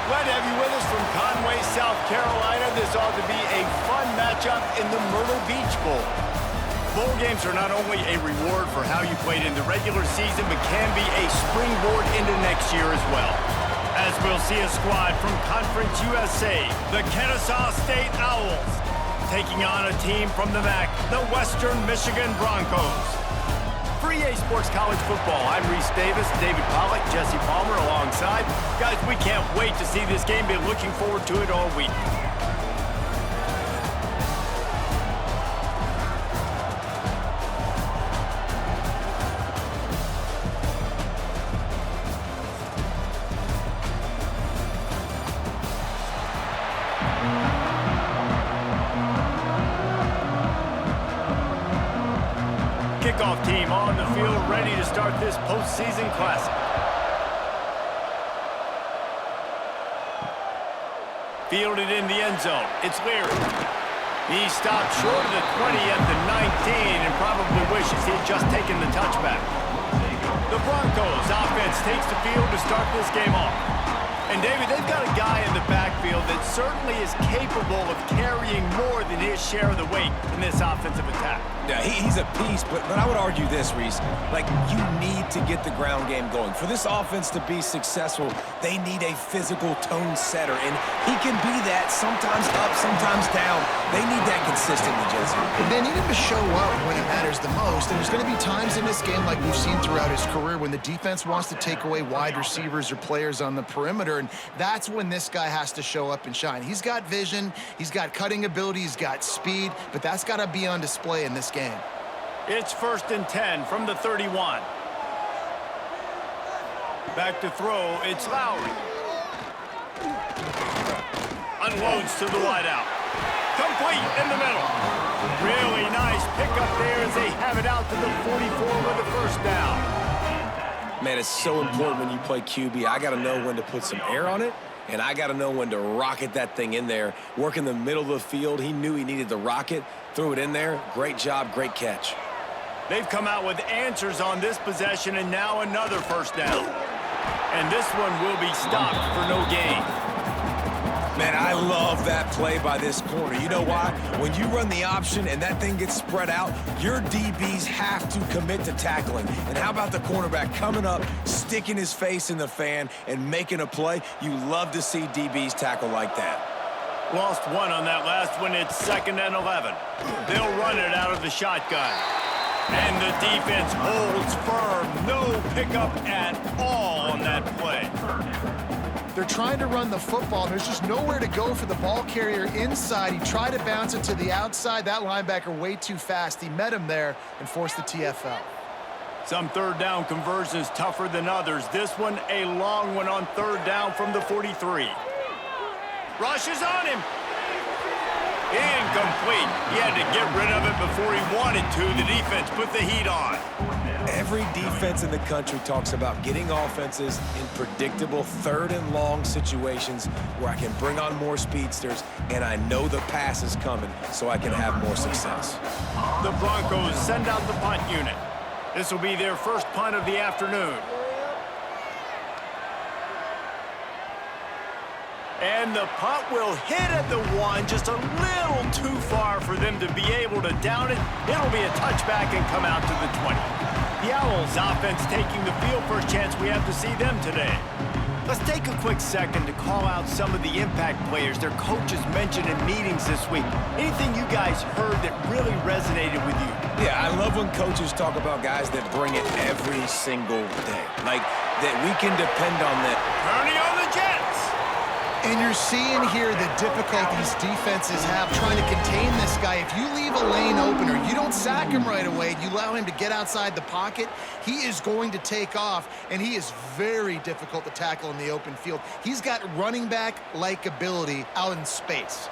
Glad to have you with us from Conway, South Carolina. This ought to be a fun matchup in the Myrtle Beach Bowl. Bowl games are not only a reward for how you played in the regular season, but can be a springboard into next year as well. As we'll see a squad from Conference USA, the Kennesaw State Owls, taking on a team from the MAC, the Western Michigan Broncos. For EA Sports College Football, I'm Reese Davis, David Pollack, Jesse Palmer alongside. Guys, we can't wait to see this game. Been looking forward to it all week. Kickoff team on the field, ready to start this postseason classic. Fielded in the end zone. It's Leary. He stopped short of the 20 at the 19 and probably wishes he had just taken the touchback. The Broncos offense takes the field to start this game off. And, David, they've got a guy in the backfield that certainly is capable of carrying more than his share of the weight in this offensive attack. Yeah, he's a beast, but I would argue this, Reese. Like, you need to get the ground game going. For this offense to be successful, they need a physical tone setter, and he can be that, sometimes up, sometimes down. They need that consistently, Jesse. They need him to show up when it matters the most, and there's going to be times in this game like we've seen throughout his career when the defense wants to take away wide receivers or players on the perimeter, and that's when this guy has to show up and shine. He's got vision, he's got cutting ability, he's got speed, but that's got to be on display in this game. It's 1st and 10 from the 31. Back to throw, it's Lowry. Unloads to the wideout. Complete in the middle. Really nice pickup there as they have it out to the 44 with a first down. Man, it's so important when you play QB. I got to know when to put some air on it, and I got to know when to rocket that thing in there. Work in the middle of the field. He knew he needed the rocket. Threw it in there. Great job, great catch. They've come out with answers on this possession, and now another first down. And this one will be stopped for no gain. Man, I love that play by this corner. You know why? When you run the option and that thing gets spread out, your DBs have to commit to tackling. And how about the cornerback coming up, sticking his face in the fan, and making a play? You love to see DBs tackle like that. Lost one on that last one. It's 2nd and 11. They'll run it out of the shotgun. And the defense holds firm. No pickup at all on that play. They're trying to run the football. There's just nowhere to go for the ball carrier inside. He tried to bounce it to the outside. That linebacker way too fast. He met him there and forced the TFL. Some third down conversions tougher than others. This one a long one on 3rd down from the 43. Rushes on him. Incomplete. He had to get rid of it before he wanted to. The defense put the heat on. Every defense in the country talks about getting offenses in predictable 3rd and long situations where I can bring on more speedsters and I know the pass is coming so I can have more success. The Broncos send out the punt unit. This will be their first punt of the afternoon. And the punt will hit at the 1, just a little too far for them to be able to down it. It'll be a touchback and come out to the 20. The Owls offense taking the field. First chance we have to see them today. Let's take a quick second to call out some of the impact players their coaches mentioned in meetings this week. Anything you guys heard that really resonated with you? Yeah, I love when coaches talk about guys that bring it every single day. Like, that we can depend on them. Kearney on the Jets. And you're seeing here the difficulties defenses have trying to contain this guy. If you leave a lane open or you don't sack him right away, you allow him to get outside the pocket, he is going to take off, and he is very difficult to tackle in the open field. He's got running back-like ability out in space.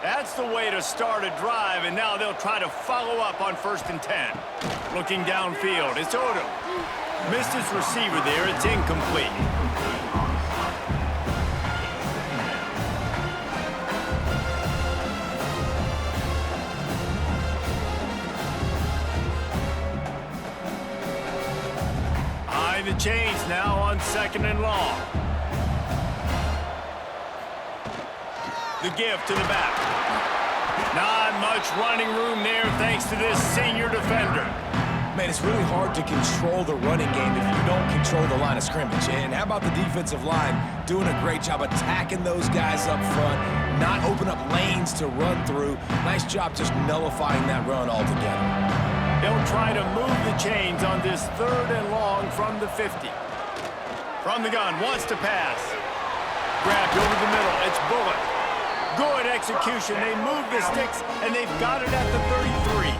That's the way to start a drive, and now they'll try to follow up on 1st and 10. Looking downfield, it's Odom. Missed his receiver there, it's incomplete. The chains now on 2nd and long. The give to the back. Not much running room there thanks to this senior defender. Man, it's really hard to control the running game if you don't control the line of scrimmage. And how about the defensive line doing a great job attacking those guys up front, not open up lanes to run through. Nice job just nullifying that run altogether. They'll try to move the chains on this 3rd and long from the 50. From the gun, wants to pass. Grabbed over the middle, it's Bullock. Good execution, they move the sticks, and they've got it at the 33.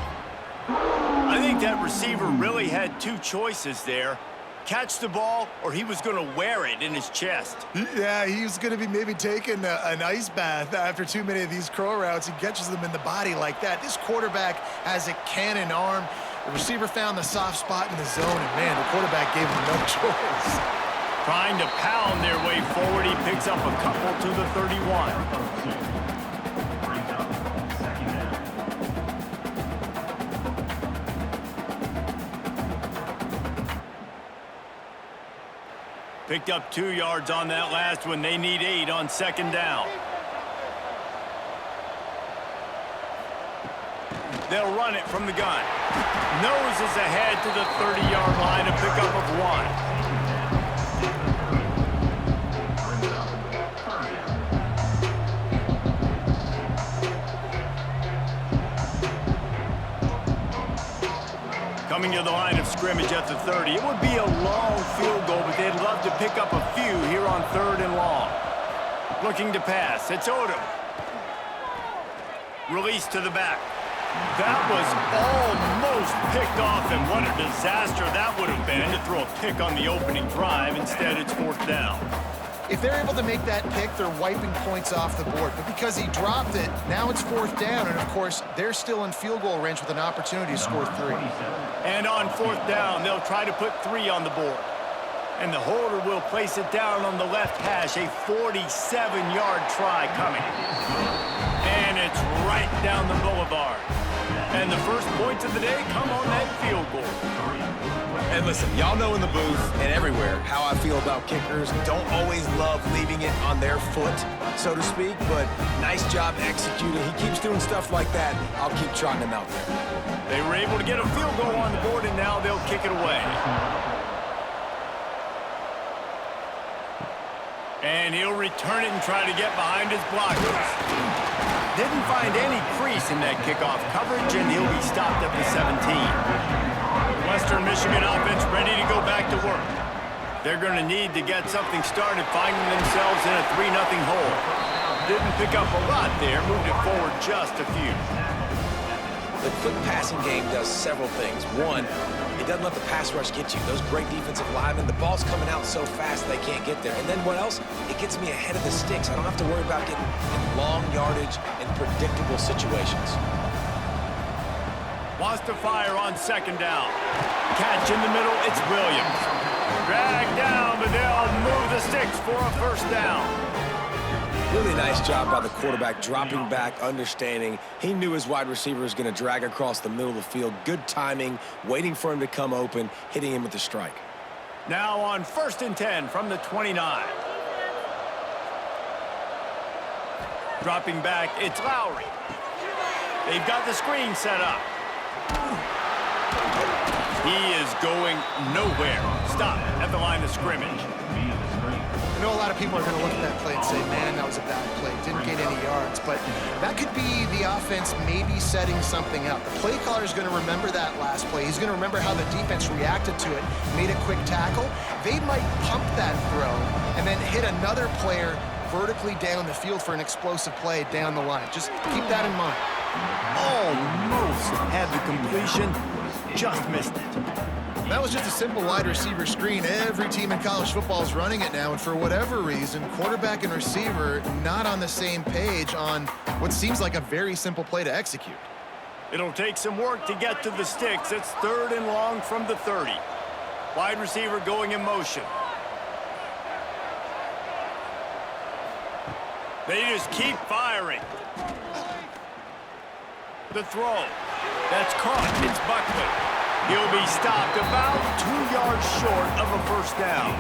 I think that receiver really had 2 choices there. Catch the ball, or he was going to wear it in his chest. Yeah, he was going to be maybe taking an ice bath after too many of these curl routes. He catches them in the body like that. This quarterback has a cannon arm. The receiver found the soft spot in the zone, and, man, the quarterback gave him no choice. Trying to pound their way forward, he picks up a couple to the 31. Picked up 2 yards on that last one. They need 8 on 2nd down. They'll run it from the gun. Noses ahead to the 30-yard line, a pickup of 1. Coming to the line of scrimmage at the 30. It would be a long field goal, but they'd love to pick up a few here on 3rd and long. Looking to pass. It's Odom. Release to the back. That was almost picked off, and what a disaster that would have been to throw a pick on the opening drive. Instead, it's 4th down. If they're able to make that pick, they're wiping points off the board. But because he dropped it, now it's 4th down. And, of course, they're still in field goal range with an opportunity to score 3. And on 4th down, they'll try to put 3 on the board. And the holder will place it down on the left hash. A 47-yard try coming. And it's right down the boulevard. And the first points of the day come on that field goal. And listen, y'all know in the booth and everywhere how I feel about kickers. Don't always love leaving it on their foot, so to speak, but nice job executing. He keeps doing stuff like that. I'll keep trotting him out there. They were able to get a field goal on the board, and now they'll kick it away. And he'll return it and try to get behind his blockers. Didn't find any crease in that kickoff coverage, and he'll be stopped at the 17. Western Michigan offense ready to go back to work. They're going to need to get something started, finding themselves in a 3-0 hole. Didn't pick up a lot there, moved it forward just a few. The quick passing game does several things. One, it doesn't let the pass rush get you. Those great defensive linemen, the ball's coming out so fast they can't get there. And then what else? It gets me ahead of the sticks. I don't have to worry about getting in long yardage and predictable situations. Wants to fire on 2nd down. Catch in the middle, it's Williams. Dragged down, but they'll move the sticks for a 1st down. Really nice job by the quarterback, dropping back, understanding. He knew his wide receiver was going to drag across the middle of the field. Good timing, waiting for him to come open, hitting him with the strike. Now on 1st and 10 from the 29. Dropping back, it's Lowry. They've got the screen set up. He is going nowhere. Stop at the line of scrimmage. I know a lot of people are going to look at that play and say, man, that was a bad play. Didn't gain any yards. But that could be the offense maybe setting something up. The play caller is going to remember that last play. He's going to remember how the defense reacted to it, made a quick tackle. They might pump that throw and then hit another player vertically down the field for an explosive play down the line. Just keep that in mind. Almost had the completion, just missed it. That was just a simple wide receiver screen. Every team in college football is running it now, and for whatever reason, quarterback and receiver not on the same page on what seems like a very simple play to execute. It'll take some work to get to the sticks. It's 3rd and long from the 30. Wide receiver going in motion. They just keep firing. The throw. That's caught. It's Buckley. He'll be stopped about 2 yards short of a 1st down.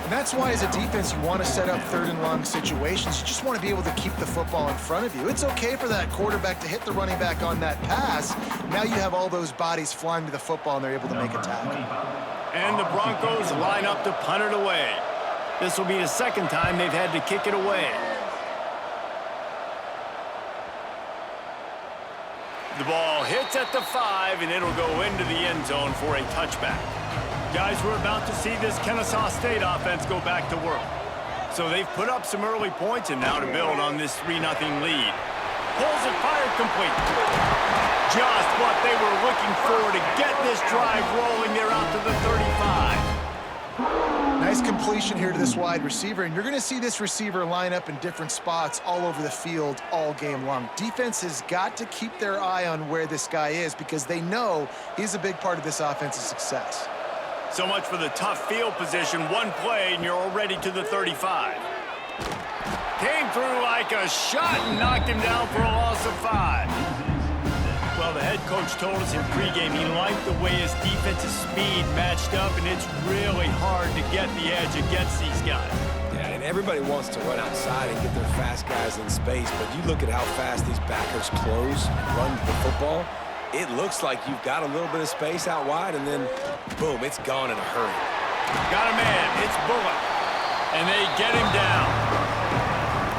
And that's why, as a defense, you want to set up third and long situations. You just want to be able to keep the football in front of you. It's okay for that quarterback to hit the running back on that pass. Now you have all those bodies flying to the football, and they're able to make a tackle. And the Broncos line up to punt it away. This will be the second time they've had to kick it away. The ball hits at the 5, and it'll go into the end zone for a touchback. Guys, we're about to see this Kennesaw State offense go back to work. So they've put up some early points, and now to build on this 3-0 lead. Pulls it, fired complete. Just what they were looking for to get this drive rolling. They're out to the 35. Nice completion here to this wide receiver, and you're going to see this receiver line up in different spots all over the field all game long. Defense has got to keep their eye on where this guy is because they know he's a big part of this offense's success. So much for the tough field position. One play, and you're already to the 35. Came through like a shot and knocked him down for a loss of 5. Well, the head coach told us in pregame he liked the way his defensive speed matched up, and it's really hard to get the edge against these guys. Yeah, and everybody wants to run outside and get their fast guys in space, but you look at how fast these backers close and run the football. It looks like you've got a little bit of space out wide, and then, boom, it's gone in a hurry. Got a man. It's Bullock. And they get him down.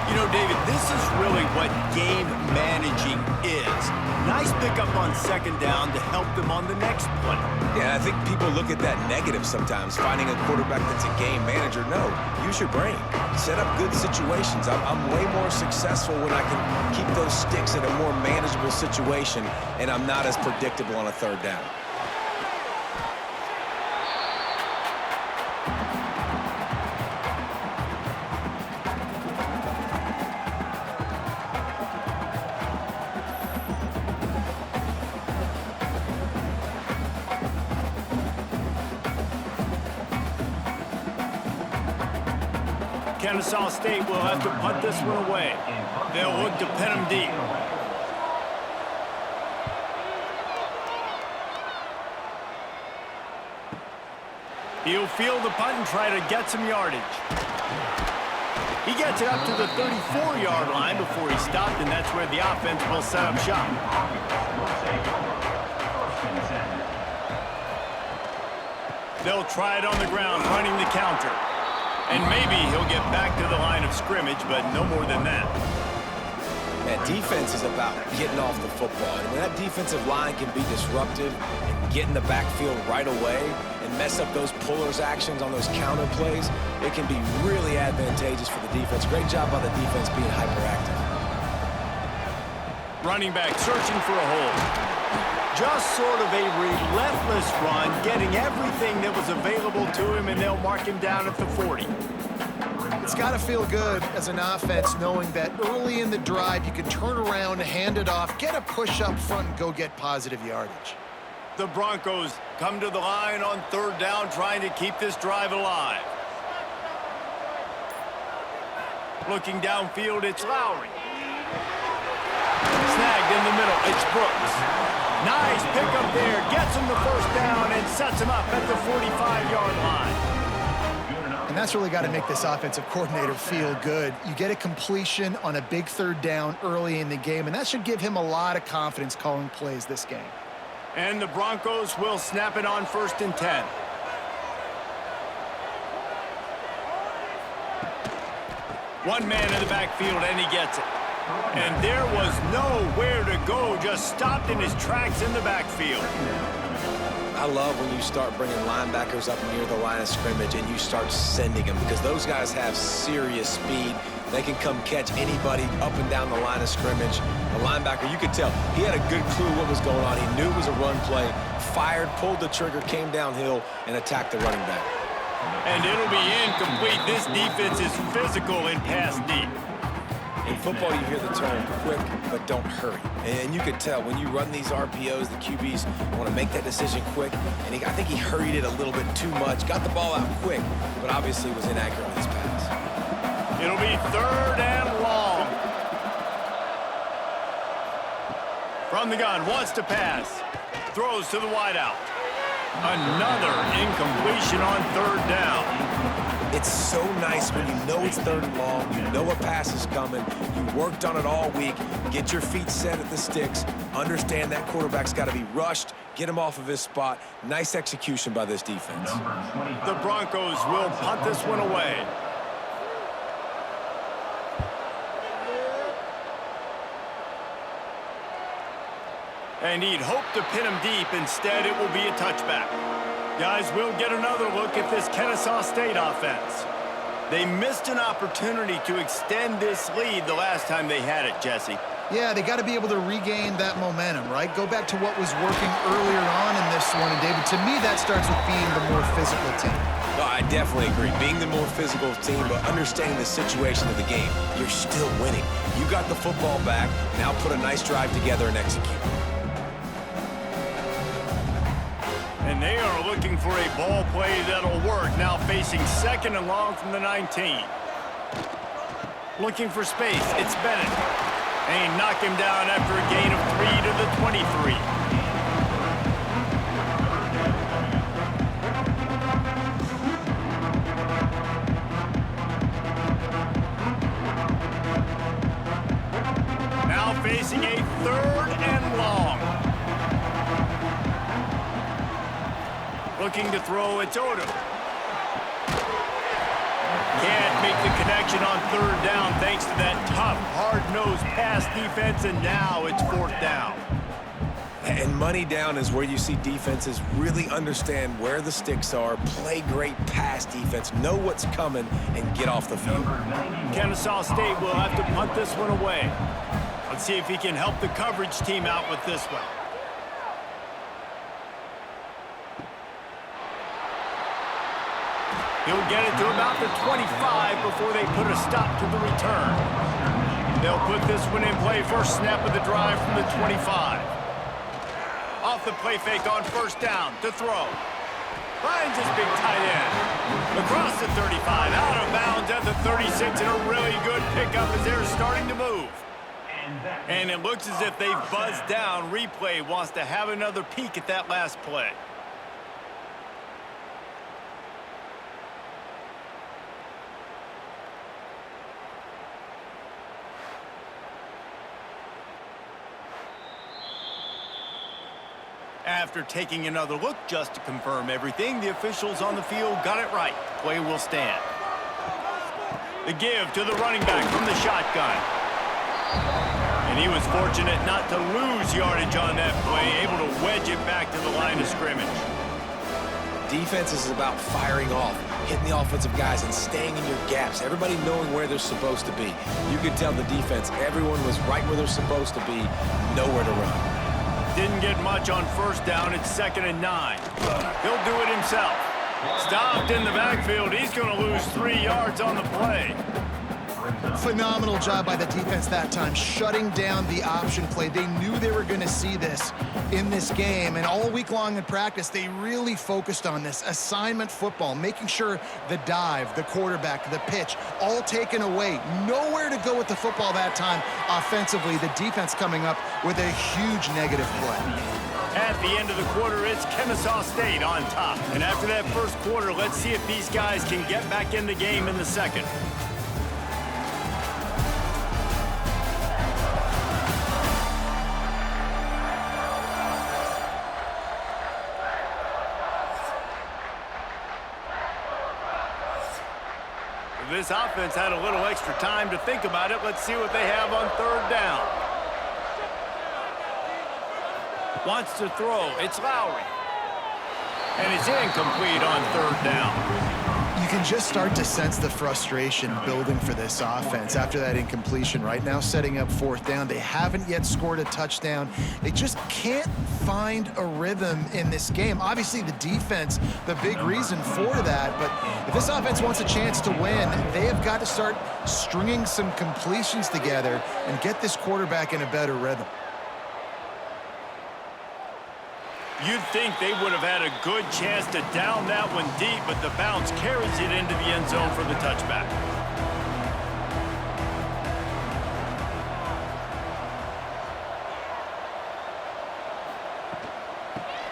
You know, David, this is really what game managing is. Nice pickup on second down to help them on the next play. Yeah, I think people look at that negative sometimes, finding a quarterback that's a game manager. No, use your brain. Set up good situations. I'm way more successful when I can keep those sticks in a more manageable situation, and I'm not as predictable on a third down. Kennesaw State will have to punt this one away. They'll look to pin him deep. He'll field the punt and try to get some yardage. He gets it up to the 34-yard line before he stopped, and that's where the offense will set up shop. They'll try it on the ground, running the counter. And maybe he'll get back to the line of scrimmage, but no more than that. That defense is about getting off the football. And when that defensive line can be disruptive and get in the backfield right away and mess up those pullers actions on those counter plays, it can be really advantageous for the defense. Great job by the defense being hyperactive. Running back searching for a hole. Just sort of a relentless run, getting everything that was available to him, and they'll mark him down at the 40. It's got to feel good as an offense knowing that early in the drive you can turn around, hand it off, get a push up front, and go get positive yardage. The Broncos come to the line on third down, trying to keep this drive alive. Looking downfield, it's Lowry. Snagged in the middle, it's Brooks. Nice pickup there, gets him the first down and sets him up at the 45-yard line. And that's really got to make this offensive coordinator feel good. You get a completion on a big third down early in the game, and that should give him a lot of confidence calling plays this game. And the Broncos will snap it on 1st and 10. One man in the backfield, and he gets it. And there was nowhere to go, just stopped in his tracks in the backfield. I love when you start bringing linebackers up near the line of scrimmage and you start sending them, because those guys have serious speed. They can come catch anybody up and down the line of scrimmage. The linebacker, you could tell, he had a good clue what was going on. He knew it was a run play, fired, pulled the trigger, came downhill, and attacked the running back. And it'll be incomplete. This defense is physical and pass deep. In football, you hear the term quick, but don't hurry. And you could tell when you run these RPOs, the QBs want to make that decision quick. And I think he hurried it a little bit too much, got the ball out quick, but obviously was inaccurate on his pass. It'll be 3rd and long. From the gun, wants to pass. Throws to the wideout. Another incompletion on 3rd down. It's so nice when you know it's 3rd and long, you know a pass is coming, you worked on it all week, get your feet set at the sticks, understand that quarterback's got to be rushed, get him off of his spot. Nice execution by this defense. The Broncos will punt this one away. And he'd hope to pin him deep. Instead, it will be a touchback. Guys, we'll get another look at this Kennesaw State offense. They missed an opportunity to extend this lead the last time they had it, Jesse. Yeah, they got to be able to regain that momentum, right? Go back to what was working earlier on in this one. And, David, to me, that starts with being the more physical team. No, I definitely agree. Being the more physical team, but understanding the situation of the game, you're still winning. You got the football back. Now put a nice drive together and execute. And they are looking for a ball play that'll work. Now facing 2nd and long from the 19. Looking for space. It's Bennett. And he knocked him down after a gain of 3 to the 23. Now facing a 3rd and long. Looking to throw, it's Odo. Can't make the connection on 3rd down thanks to that tough, hard-nosed pass defense, and now it's 4th down. And money down is where you see defenses really understand where the sticks are, play great pass defense, know what's coming, and get off the field. Kennesaw State will have to punt this one away. Let's see if he can help the coverage team out with this one. He'll get it to about the 25 before they put a stop to the return. They'll put this one in play. First snap of the drive from the 25. Off the play fake on 1st down to throw. Finds his big tight end. Across the 35, out of bounds at the 36, and a really good pickup as they're starting to move. And it looks as if they've buzzed down. Replay wants to have another peek at that last play. After taking another look just to confirm everything, the officials on the field got it right. Play will stand. The give to the running back from the shotgun. And he was fortunate not to lose yardage on that play, able to wedge it back to the line of scrimmage. Defense is about firing off, hitting the offensive guys and staying in your gaps, everybody knowing where they're supposed to be. You could tell the defense, everyone was right where they're supposed to be, nowhere to run. Didn't get much on 1st down. It's 2nd and 9. He'll do it himself. Stopped in the backfield. He's going to lose 3 yards on the play. Phenomenal job by the defense that time, shutting down the option play. They knew they were going to see this in this game, and all week long in practice, they really focused on this assignment football, making sure the dive, the quarterback, the pitch, all taken away. Nowhere to go with the football that time offensively. The defense coming up with a huge negative play. At the end of the quarter, it's Kennesaw State on top. And after that first quarter, let's see if these guys can get back in the game in the second. This offense had a little extra time to think about it. Let's see what they have on 3rd down. Wants to throw. It's Lowry. And it's incomplete on 3rd down. You can just start to sense the frustration building for this offense after that incompletion. Right now, setting up 4th down. They haven't yet scored a touchdown. They just can't find a rhythm in this game. Obviously, the defense, the big reason for that. But if this offense wants a chance to win, they have got to start stringing some completions together and get this quarterback in a better rhythm. You'd think they would have had a good chance to down that one deep, but the bounce carries it into the end zone for the touchback.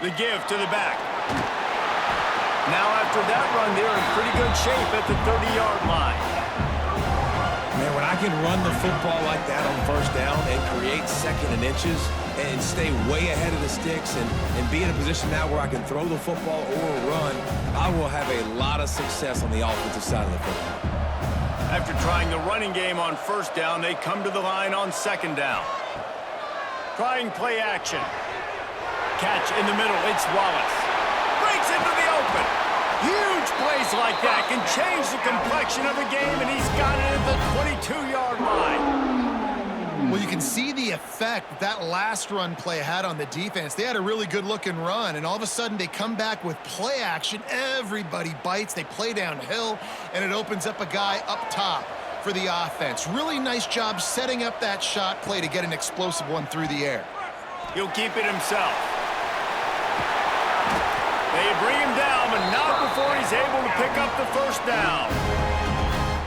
The give to the back. Now after that run, they're in pretty good shape at the 30-yard line. Man, when I can run the football like that on first down and create second and inches and stay way ahead of the sticks and be in a position now where I can throw the football or run, I will have a lot of success on the offensive side of the football. After trying the running game on first down, they come to the line on second down. Trying play action. Catch in the middle, it's Wallace. Breaks into the open. Huge plays like that can change the complexion of the game, and he's got it at the 22-yard line. Well, you can see the effect that last run play had on the defense. They had a really good-looking run, and all of a sudden they come back with play action. Everybody bites. They play downhill, and it opens up a guy up top for the offense. Really nice job setting up that shot play to get an explosive one through the air. He'll keep it himself. They bring him down, but not before he's able to pick up the first down.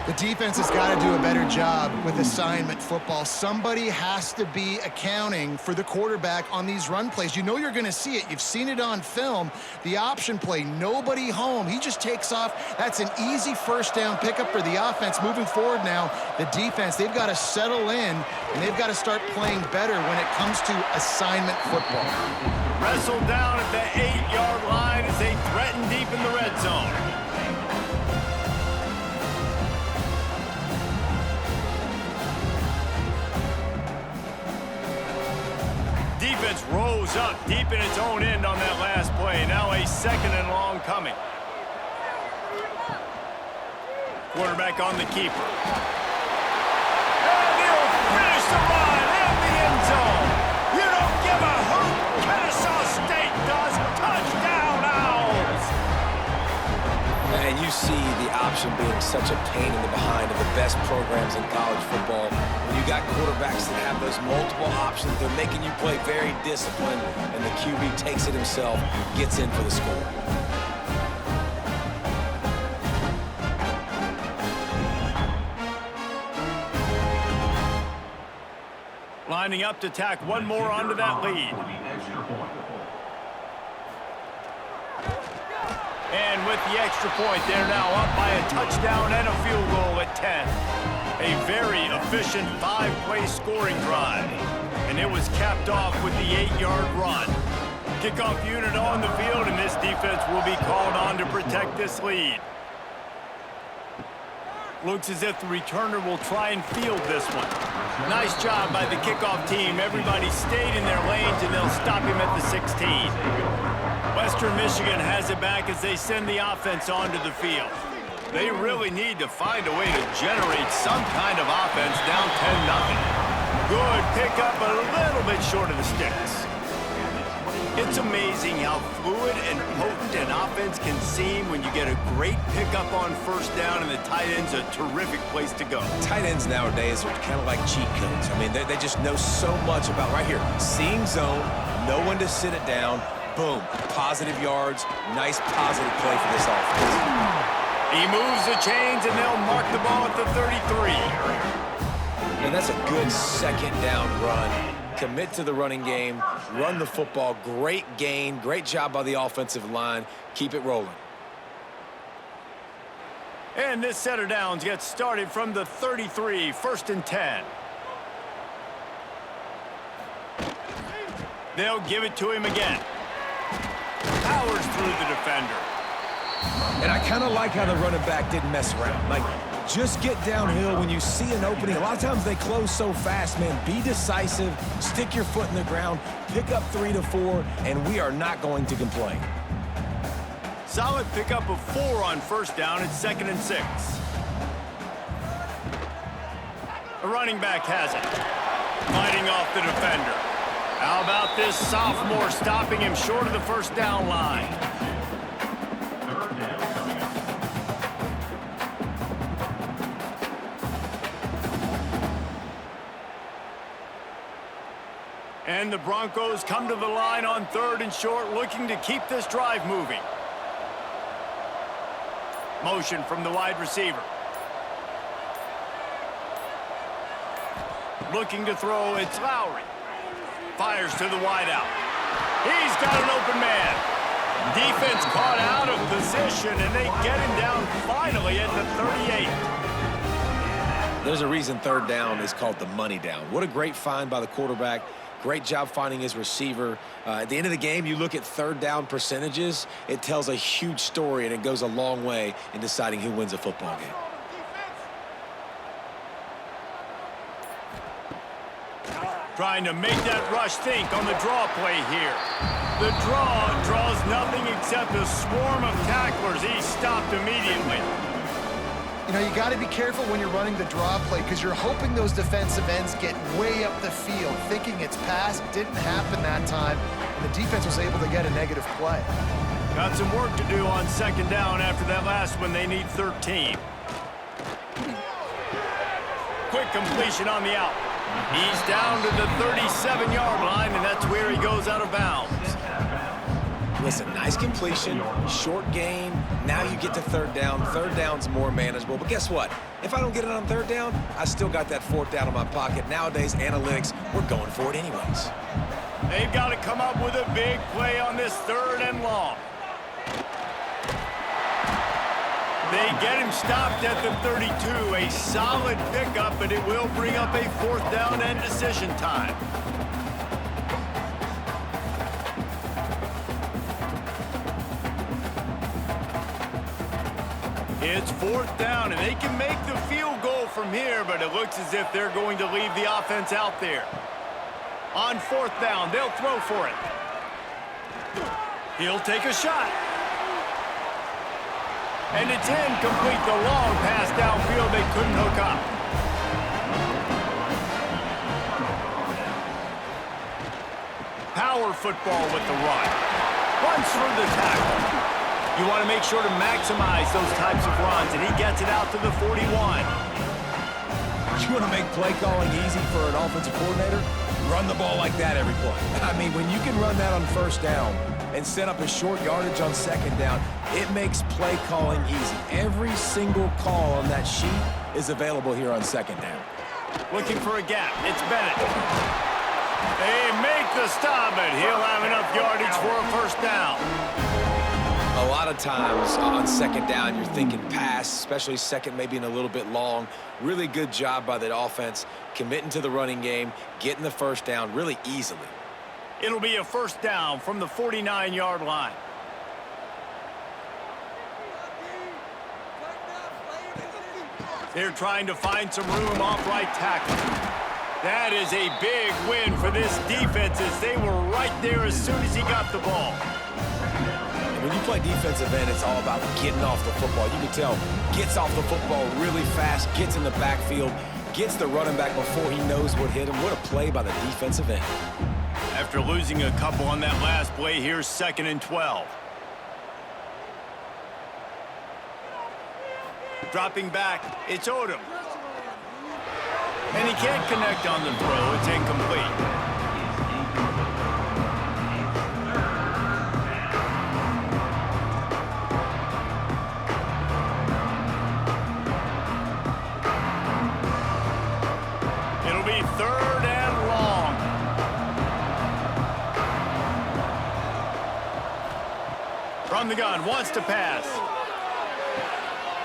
The defense has got to do a better job with assignment football. Somebody has to be accounting for the quarterback on these run plays. You know you're going to see it. You've seen it on film. The option play, nobody home. He just takes off. That's an easy first down pickup for the offense. Moving forward now, the defense, they've got to settle in, and they've got to start playing better when it comes to assignment football. Wrestled down at the 8-yard line as they threaten deep in the red zone. Defense rose up deep in its own end on that last play. Now a second and long coming. Quarterback on the keeper. And he'll finish the run in the end zone. You don't give a hoot. Kennesaw State does. Touchdown, Owls. And you see the option being such a pain in the behind of the best programs in college football. When you got quarterbacks that have those multiple options, they're making you play very disciplined, and the QB takes it himself, gets in for the score. Lining up to tack one more onto that lead. And with the extra point, they're now up by a touchdown and a field goal at 10. A very efficient 5-play scoring drive. And it was capped off with the 8-yard run. Kickoff unit on the field, and this defense will be called on to protect this lead. Looks as if the returner will try and field this one. Nice job by the kickoff team. Everybody stayed in their lanes, and they'll stop him at the 16. Western Michigan has it back as they send the offense onto the field. They really need to find a way to generate some kind of offense down 10-0. Good pickup, but a little bit short of the sticks. It's amazing how fluid and potent an offense can seem when you get a great pickup on first down, and the tight end's a terrific place to go. Tight ends nowadays are kind of like cheat codes. I mean, they just know so much about, right here, seeing zone, know when to sit it down, boom, positive yards, nice positive play for this offense. He moves the chains, and they'll mark the ball at the 33. And that's a good second down run. Commit to the running game, run the football, great gain, great job by the offensive line. Keep it rolling. And this set of downs gets started from the 33, 1st and 10. They'll give it to him again. Powers through the defender. And I kind of like how the running back didn't mess around. Like, just get downhill when you see an opening. A lot of times they close so fast, man. Be decisive, stick your foot in the ground, pick up 3 to 4, and we are not going to complain. Solid pickup of 4 on first down. It's 2nd and 6. The running back has it. Fighting off the defender. How about this sophomore stopping him short of the first down line? And the Broncos come to the line on 3rd and short, looking to keep this drive moving. Motion from the wide receiver. Looking to throw, it's Lowry. Fires to the wideout. He's got an open man. Defense caught out of position, and they get him down finally at the 38. There's a reason third down is called the money down. What a great find by the quarterback. Great job finding his receiver. At the end of the game, you look at third down percentages. It tells a huge story, and it goes a long way in deciding who wins a football game. Trying to make that rush think on the draw play here. The draw draws nothing except a swarm of tacklers. He's stopped immediately. You know, you got to be careful when you're running the draw play because you're hoping those defensive ends get way up the field, thinking it's pass. Didn't happen that time, and the defense was able to get a negative play. Got some work to do on second down after that last one. They need 13. Quick completion on the out. He's down to the 37-yard line, and that's where he goes out of bounds. Listen, nice completion, short gain. Now you get to third down. Third down's more manageable. But guess what? If I don't get it on third down, I still got that fourth down in my pocket. Nowadays, analytics, we're going for it anyways. They've got to come up with a big play on this third and long. They get him stopped at the 32. A solid pickup, but it will bring up a fourth down and decision time. It's fourth down, and they can make the field goal from here, but it looks as if they're going to leave the offense out there. On fourth down, they'll throw for it. He'll take a shot. And it's incomplete. The long pass downfield, they couldn't hook up. Power football with the run. Runs through the tackle. You want to make sure to maximize those types of runs, and he gets it out to the 41. You want to make play calling easy for an offensive coordinator? Run the ball like that every play. I mean, when you can run that on first down and set up a short yardage on second down, it makes play calling easy. Every single call on that sheet is available here on second down. Looking for a gap. It's Bennett. They make the stop, but he'll have enough yardage for a first down. A lot of times on second down, you're thinking pass, especially second maybe in a little bit long. Really good job by the offense, committing to the running game, getting the first down really easily. It'll be a first down from the 49-yard line. They're trying to find some room off right tackle. That is a big win for this defense as they were right there as soon as he got the ball. When you play defensive end, it's all about getting off the football. You can tell, gets off the football really fast, gets in the backfield, gets the running back before he knows what hit him. What a play by the defensive end. After losing a couple on that last play, here's 2nd and 12. Dropping back, it's Odom. And he can't connect on the throw. It's incomplete. From the gun, wants to pass.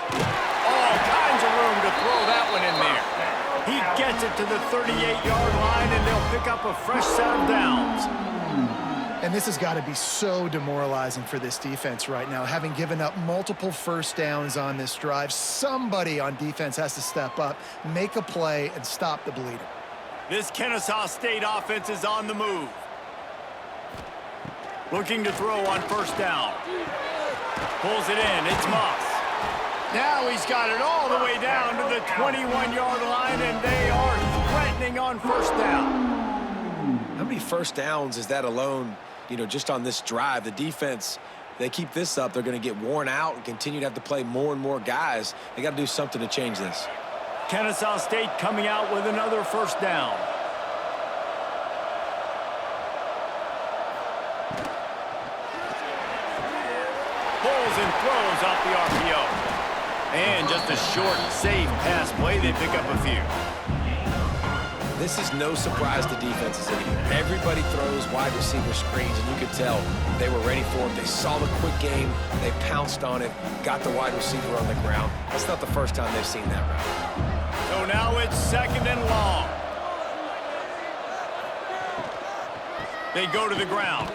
All kinds of room to throw that one in there. He gets it to the 38-yard line, and they'll pick up a fresh set of downs. And this has got to be so demoralizing for this defense right now. Having given up multiple first downs on this drive, somebody on defense has to step up, make a play, and stop the bleeding. This Kennesaw State offense is on the move. Looking to throw on first down. Pulls it in. It's Moss. Now he's got it all the way down to the 21-yard line, and they are threatening on first down. How many first downs is that alone, just on this drive? The defense, they keep this up, they're going to get worn out and continue to have to play more and more guys. They got to do something to change this. Kennesaw State coming out with another first down. Pulls and throws off the RPO. And just a short, safe pass play. They pick up a few. This is no surprise to defenses anymore. Everybody throws wide receiver screens, and you could tell they were ready for it. They saw the quick game, they pounced on it, got the wide receiver on the ground. That's not the first time they've seen that route. So now it's 2nd and long. They go to the ground.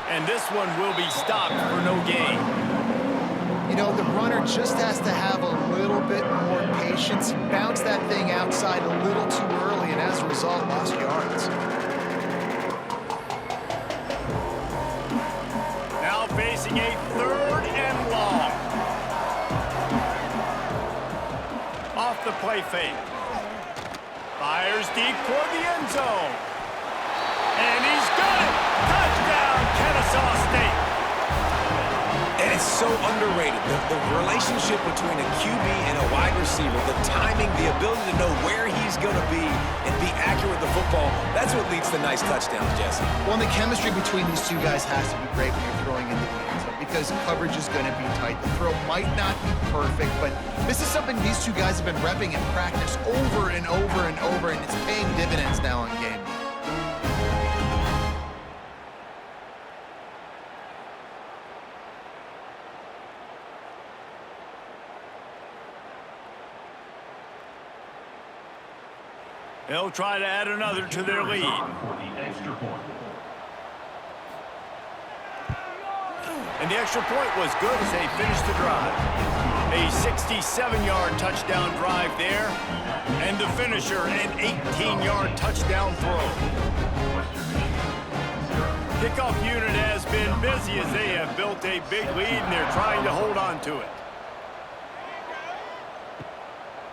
And this one will be stopped for no gain. You know, the runner just has to have a little bit more patience. He bounced that thing outside a little too early, and as a result, lost yards. Now facing a 3rd and long. Off the play fake. Fires deep toward the end zone. And he's got it! Touchdown, Kennesaw State! And it's so underrated. The relationship between a QB and a wide receiver, the timing, the ability to know where he's going to be and be accurate with the football, that's what leads to nice touchdowns, Jesse. Well, and the chemistry between these two guys has to be great when you're throwing into the end zone because coverage is going to be tight. The throw might not be perfect, but this is something these two guys have been repping in practice over and over and over, and it's paying dividends now in game. They'll try to add another to their lead. And the extra point was good as they finished the drive. A 67-yard touchdown drive there. And the finisher, an 18-yard touchdown throw. Kickoff unit has been busy as they have built a big lead and they're trying to hold on to it.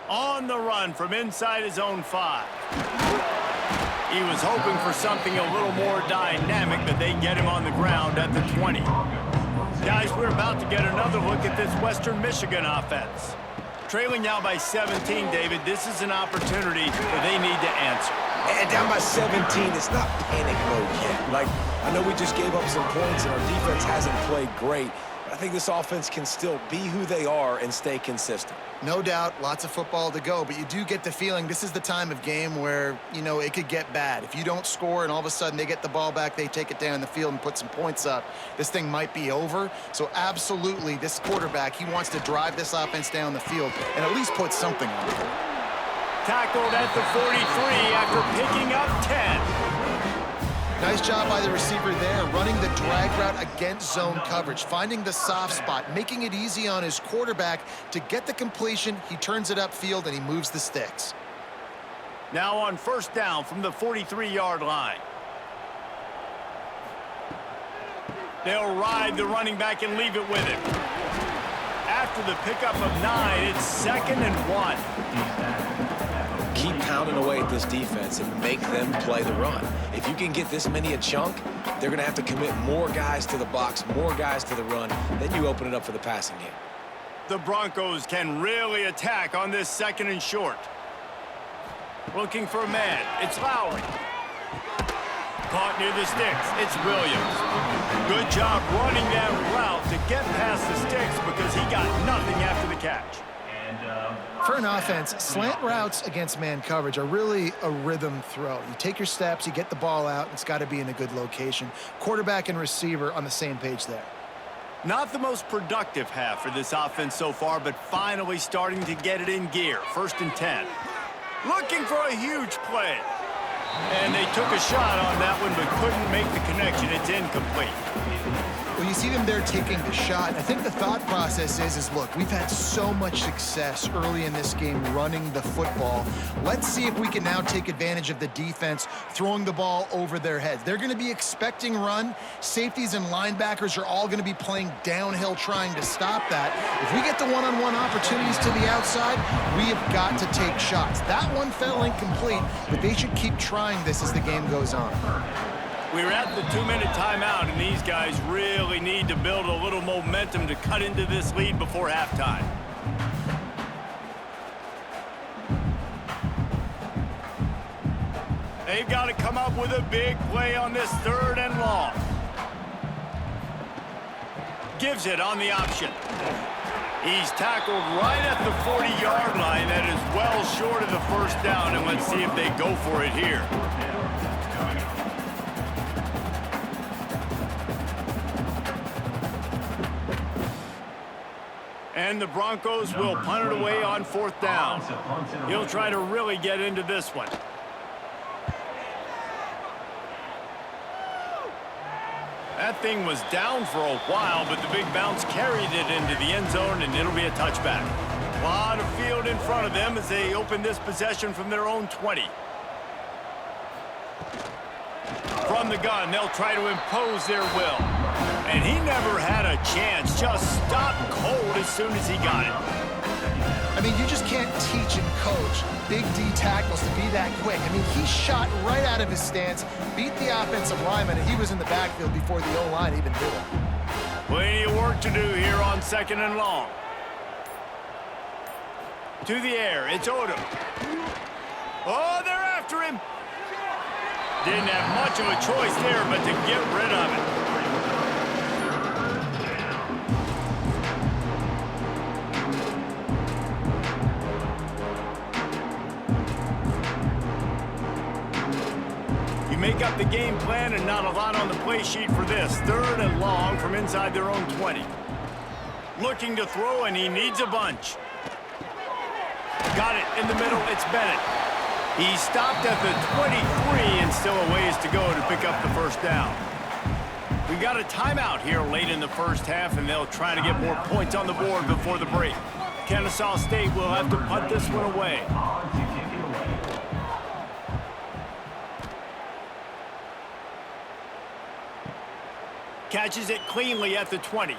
On the run from inside his own 5. He was hoping for something a little more dynamic, but they get him on the ground at the 20. Guys, we're about to get another look at this Western Michigan offense. Trailing now by 17, David, this is an opportunity that they need to answer. And down by 17, it's not panic mode yet. Like, I know we just gave up some points and our defense hasn't played great. I think this offense can still be who they are and stay consistent. No doubt, lots of football to go, but you do get the feeling this is the time of game where, you know, it could get bad. If you don't score and all of a sudden they get the ball back, they take it down the field and put some points up, this thing might be over. So absolutely, this quarterback, he wants to drive this offense down the field and at least put something on it. Tackled at the 43 after picking up 10. Nice job by the receiver there, running the drag route against zone coverage, finding the soft spot, making it easy on his quarterback to get the completion. He turns it upfield, and he moves the sticks. Now on 1st down from the 43-yard line. They'll ride the running back and leave it with him. After the pickup of 9, it's 2nd and 1. Keep pounding away at this defense and make them play the run. If you can get this many a chunk, they're going to have to commit more guys to the box, more guys to the run. Then you open it up for the passing game. The Broncos can really attack on this 2nd and short. Looking for a man. It's Lowry. Caught near the sticks. It's Williams. Good job running that route to get past the sticks because he got nothing after the catch. For an offense, slant routes against man coverage are really a rhythm throw. You take your steps, you get the ball out, it's got to be in a good location. Quarterback and receiver on the same page there. Not the most productive half for this offense so far, but finally starting to get it in gear. 1st and 10. Looking for a huge play. And they took a shot on that one, but couldn't make the connection. It's incomplete. Well, you see them there taking the shot. I think the thought process is look, we've had so much success early in this game running the football. Let's see if we can now take advantage of the defense throwing the ball over their heads. They're going to be expecting run. Safeties and linebackers are all going to be playing downhill trying to stop that. If we get the one-on-one opportunities to the outside, we have got to take shots. That one fell incomplete, but they should keep trying this as the game goes on. We're at the 2-minute timeout, and these guys really need to build a little momentum to cut into this lead before halftime. They've got to come up with a big play on this 3rd and long. Gives it on the option. He's tackled right at the 40-yard line. That is well short of the first down, and let's see if they go for it here. And the Broncos will punt it away on 4th down. He'll try to really get into this one. That thing was down for a while, but the big bounce carried it into the end zone, and it'll be a touchback. A lot of field in front of them as they open this possession from their own 20. From the gun, they'll try to impose their will. And he never had a chance, just stopped cold as soon as he got it. I mean, you just can't teach and coach big D tackles to be that quick. I mean, he shot right out of his stance, beat the offensive lineman, and he was in the backfield before the O-line even knew it. Plenty of work to do here on 2nd and long. To the air, it's Odom. Oh, they're after him. Didn't have much of a choice there, but to get rid of it. Make up the game plan and not a lot on the play sheet for this. 3rd and long from inside their own 20. Looking to throw, and he needs a bunch. Got it in the middle. It's Bennett. He stopped at the 23 and still a ways to go to pick up the first down. We got a timeout here late in the first half, and they'll try to get more points on the board before the break. Kennesaw State will have to punt this one away. Catches it cleanly at the 20.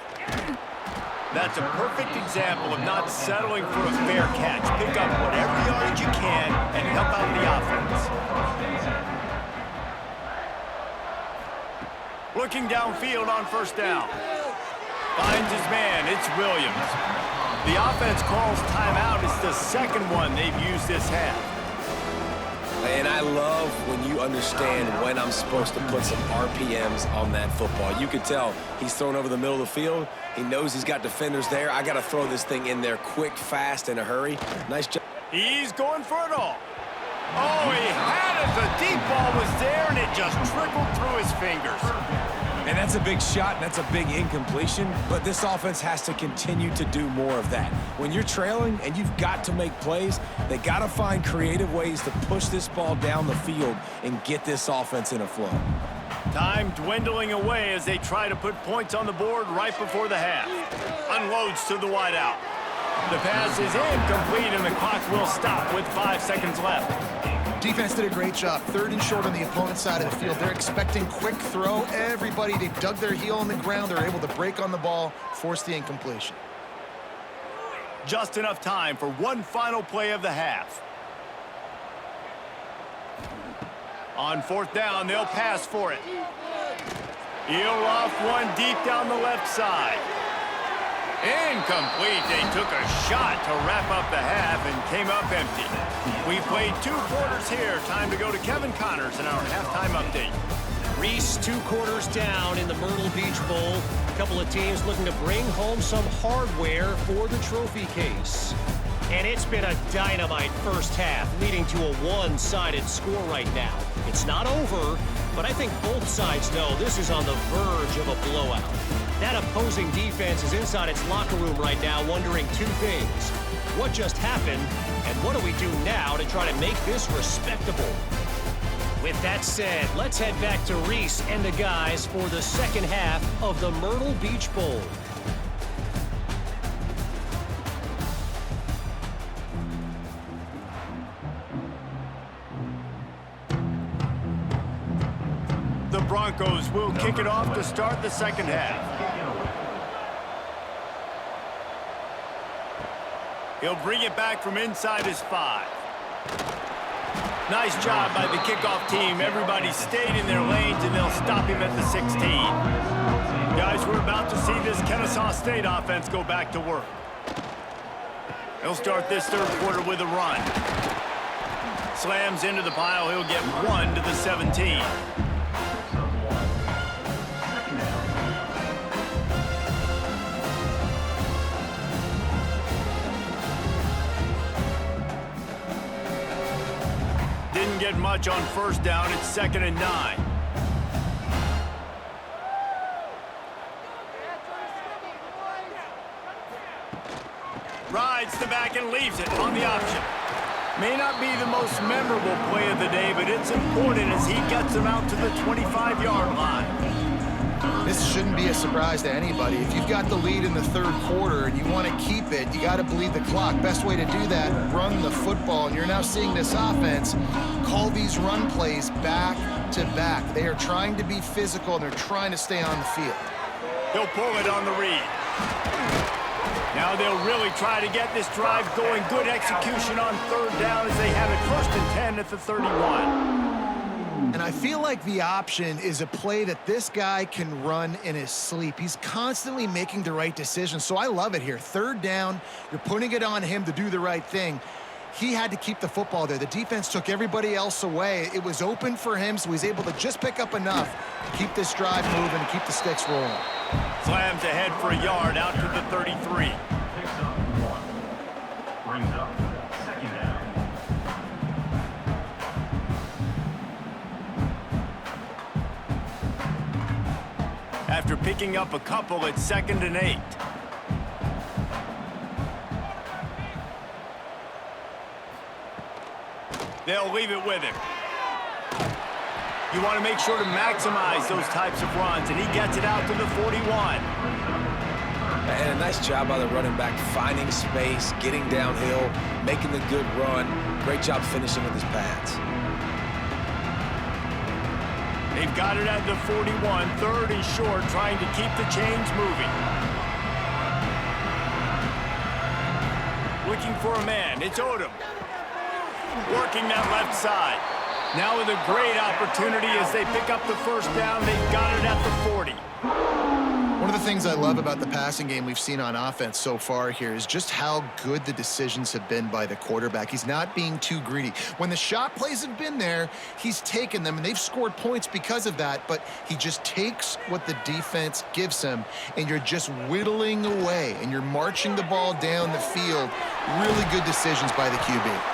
That's a perfect example of not settling for a fair catch. Pick up whatever yardage you can and help out the offense. Looking downfield on 1st down. Finds his man. It's Williams. The offense calls timeout. It's the 2nd one they've used this half. And I love when you understand when I'm supposed to put some RPMs on that football. You could tell he's thrown over the middle of the field. He knows he's got defenders there. I got to throw this thing in there quick, fast, in a hurry. Nice job. He's going for it all. Oh, he had it. The deep ball was there, and it just trickled through his fingers. And that's a big shot, and that's a big incompletion, but this offense has to continue to do more of that. When you're trailing and you've got to make plays, they got to find creative ways to push this ball down the field and get this offense in a flow. Time dwindling away as they try to put points on the board right before the half. Unloads to the wideout. The pass is incomplete, and the clock will stop with 5 seconds left. Defense did a great job. 3rd and short on the opponent's side of the field. They're expecting quick throw. Everybody, they dug their heel on the ground. They're able to break on the ball, force the incompletion. Just enough time for one final play of the half. On 4th down, they'll pass for it. He'll off one deep down the left side. Incomplete. They took a shot to wrap up the half and came up empty. We played 2 quarters here. Time to go to Kevin Connors in our halftime update. Reese 2 quarters down in the Myrtle Beach Bowl. A couple of teams looking to bring home some hardware for the trophy case. And it's been a dynamite first half, leading to a one-sided score right now. It's not over, but I think both sides know this is on the verge of a blowout. That opposing defense is inside its locker room right now wondering 2 things. What just happened, and what do we do now to try to make this respectable? With that said, let's head back to Reese and the guys for the second half of the Myrtle Beach Bowl. The Broncos will kick it off to start the second half. He'll bring it back from inside his 5. Nice job by the kickoff team. Everybody stayed in their lanes, and they'll stop him at the 16. Guys, we're about to see this Kennesaw State offense go back to work. He'll start this third quarter with a run. Slams into the pile. He'll get 1 to the 17. Doesn't get much on first down. It's 2nd and 9. Rides the back and leaves it on the option. May not be the most memorable play of the day, but it's important as he gets him out to the 25-yard line. This shouldn't be a surprise to anybody. If you've got the lead in the third quarter and you want to keep it, you got to bleed the clock. Best way to do that, run the football. And you're now seeing this offense call these run plays back to back. They are trying to be physical, and they're trying to stay on the field. He'll pull it on the read. Now they'll really try to get this drive going. Good execution on third down as they have it 1st and 10 at the 31. And I feel like the option is a play that this guy can run in his sleep. He's constantly making the right decision, so I love it here. 3rd down, you're putting it on him to do the right thing. He had to keep the football there. The defense took everybody else away. It was open for him, so he's able to just pick up enough to keep this drive moving and keep the sticks rolling. Slams ahead for a yard out to the 33. Brings up 2nd down. After picking up a couple, it's 2nd and 8. They'll leave it with him. You want to make sure to maximize those types of runs, and he gets it out to the 41. And a nice job by the running back, finding space, getting downhill, making the good run. Great job finishing with his pads. They've got it at the 41, 3rd and short, trying to keep the chains moving. Looking for a man, it's Odom. Working that left side. Now with a great opportunity as they pick up the 1st down. They've got it at the 40. One of the things I love about the passing game we've seen on offense so far here is just how good the decisions have been by the quarterback. He's not being too greedy. When the shot plays have been there, he's taken them, and they've scored points because of that, but he just takes what the defense gives him, and you're just whittling away, and you're marching the ball down the field. Really good decisions by the QB.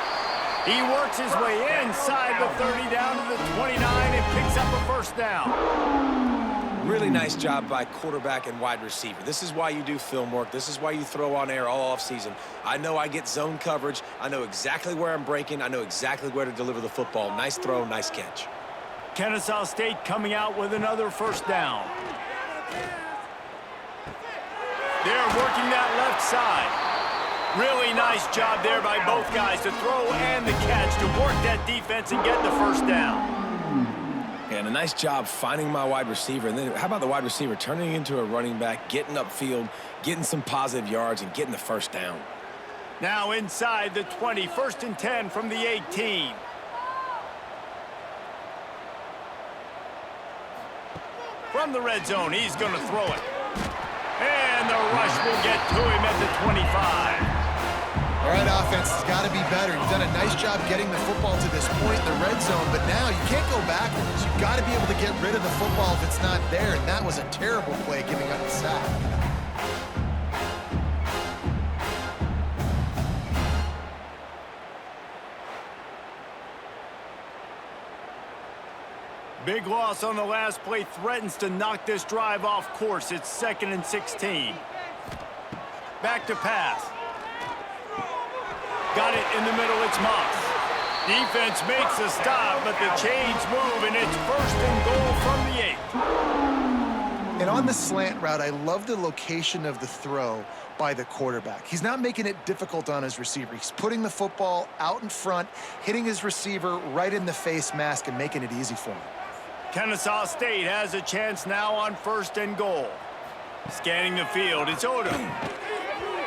He works his way inside the 30 down to the 29 and picks up a 1st down. Really nice job by quarterback and wide receiver. This is why you do film work. This is why you throw on air all offseason. I know I get zone coverage. I know exactly where I'm breaking. I know exactly where to deliver the football. Nice throw, nice catch. Kennesaw State coming out with another 1st down. They're working that left side. Really nice job there by both guys to throw and the catch to work that defense and get the 1st down. And a nice job finding my wide receiver. And then how about the wide receiver turning into a running back, getting upfield, getting some positive yards, and getting the 1st down. Now inside the 20, 1st and 10 from the 18. From the red zone, he's going to throw it. And the rush will get to him at the 25. All right, offense has got to be better. You've done a nice job getting the football to this point in the red zone, but now you can't go backwards. You've got to be able to get rid of the football if it's not there, and that was a terrible play giving up the sack. Big loss on the last play threatens to knock this drive off course. It's 2nd and 16. Back to pass. Got it in the middle, it's Moss. Defense makes a stop, but the chains move, and it's 1st and goal from the 8. And on the slant route, I love the location of the throw by the quarterback. He's not making it difficult on his receiver. He's putting the football out in front, hitting his receiver right in the face mask and making it easy for him. Kennesaw State has a chance now on 1st and goal. Scanning the field, it's Odom.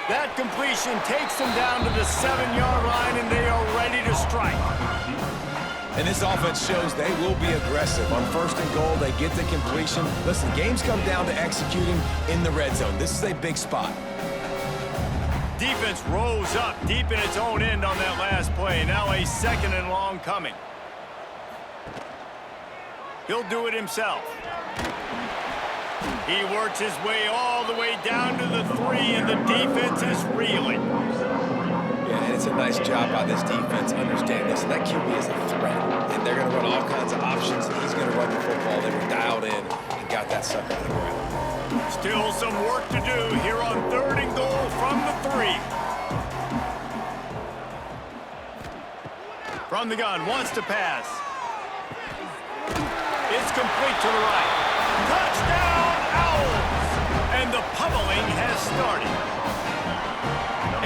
That completion takes them down to the 7-yard line, and they are ready to strike. And this offense shows they will be aggressive. On 1st and goal, they get the completion. Listen, games come down to executing in the red zone. This is a big spot. Defense rose up deep in its own end on that last play. Now a 2nd and long coming. He'll do it himself. He works his way all the way down to the 3, and the defense is reeling. Yeah, and it's a nice job by this defense. Understand this. That QB is a threat. got that sucker to the ground. Still some work to do here on 3rd and goal from the 3. From the gun, wants to pass. It's complete to the right. Touchdown, Owls! And the pummeling has started.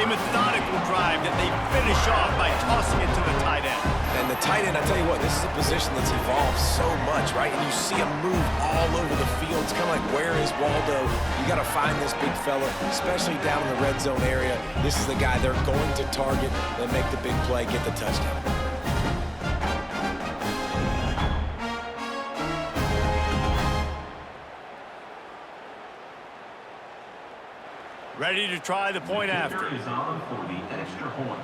A methodical drive that they finish off by tossing it to the tight end. And the tight end, I tell you what, this is a position that's evolved so much, right? And you see him move all over the field. It's kind of like, where is Waldo? You got to find this big fella, especially down in the red zone area. This is the guy they're going to target and make the big play, get the touchdown. Ready to try the point after. Is on for the extra point.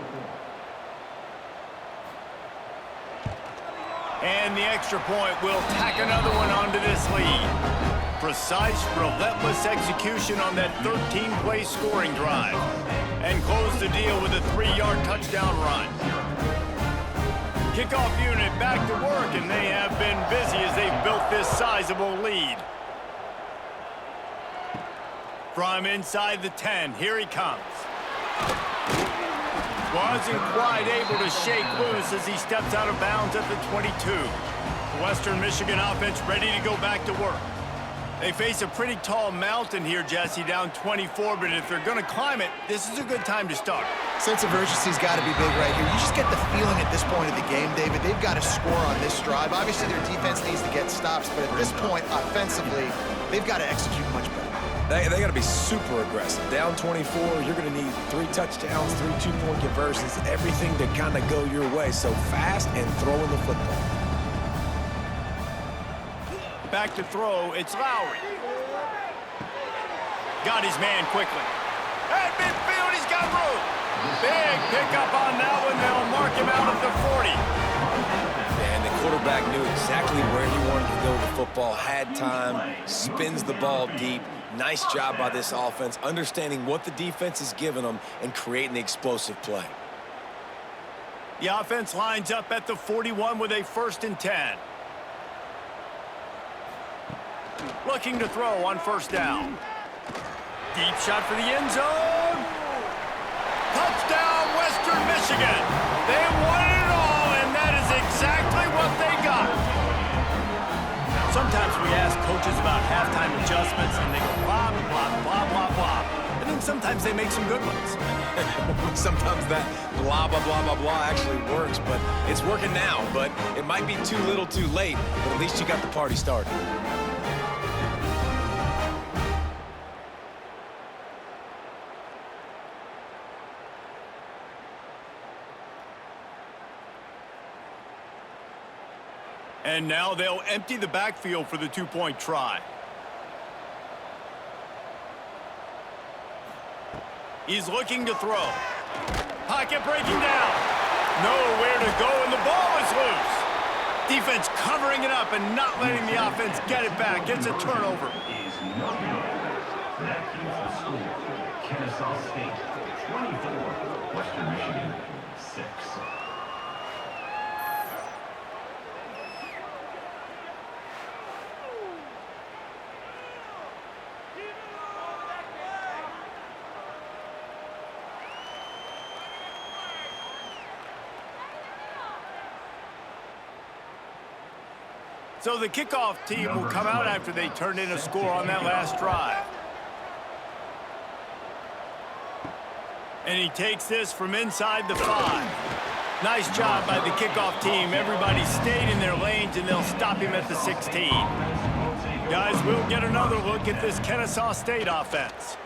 And the extra point will tack another one onto this lead. Precise, relentless execution on that 13-play scoring drive. And close the deal with a 3-yard touchdown run. Kickoff unit back to work, and they have been busy as they've built this sizable lead. From inside the 10, here he comes. Wasn't quite able to shake loose as he steps out of bounds at the 22. The Western Michigan offense ready to go back to work. They face a pretty tall mountain here, Jesse, down 24, but if they're going to climb it, this is a good time to start. Sense of urgency's got to be big right here. You just get the feeling at this point of the game, David, they've got to score on this drive. Obviously, their defense needs to get stops, but at this point, offensively, they've got to execute much better. They got to be super aggressive. Down 24, you're going to need 3 touchdowns, 3 2-point conversions, everything to kind of go your way. So fast and throwing the football. Back to throw, it's Lowry. Got his man quickly. At midfield, he's got room. Big pickup on that one. They'll mark him out at the 40. And the quarterback knew exactly where he wanted to go with the football, had time, spins the ball deep. Nice job by this offense, understanding what the defense is giving them and creating the explosive play. The offense lines up at the 41 with a 1st and 10. Looking to throw on 1st down. Deep shot for the end zone. Touchdown, Western Michigan. They won it all, and that is exactly what they got. Sometimes we ask coaches about halftime adjustments, and they go blah, blah, blah, blah, blah. And then sometimes they make some good ones. Sometimes that blah, blah, blah, blah, blah actually works, but it's working now. But it might be too little too late, but at least you got the party started. And now they'll empty the backfield for the 2-point try. He's looking to throw. Pocket breaking down. Nowhere to go, and the ball is loose. Defense covering it up and not letting the offense get it back. Gets a turnover. Is no good. That keeps the score. Kennesaw State 24, Western Michigan 6. So the kickoff team will come out after they turned in a score on that last drive. And he takes this from inside the 5. Nice job by the kickoff team. Everybody stayed in their lanes, and they'll stop him at the 16. Guys, we'll get another look at this Kennesaw State offense.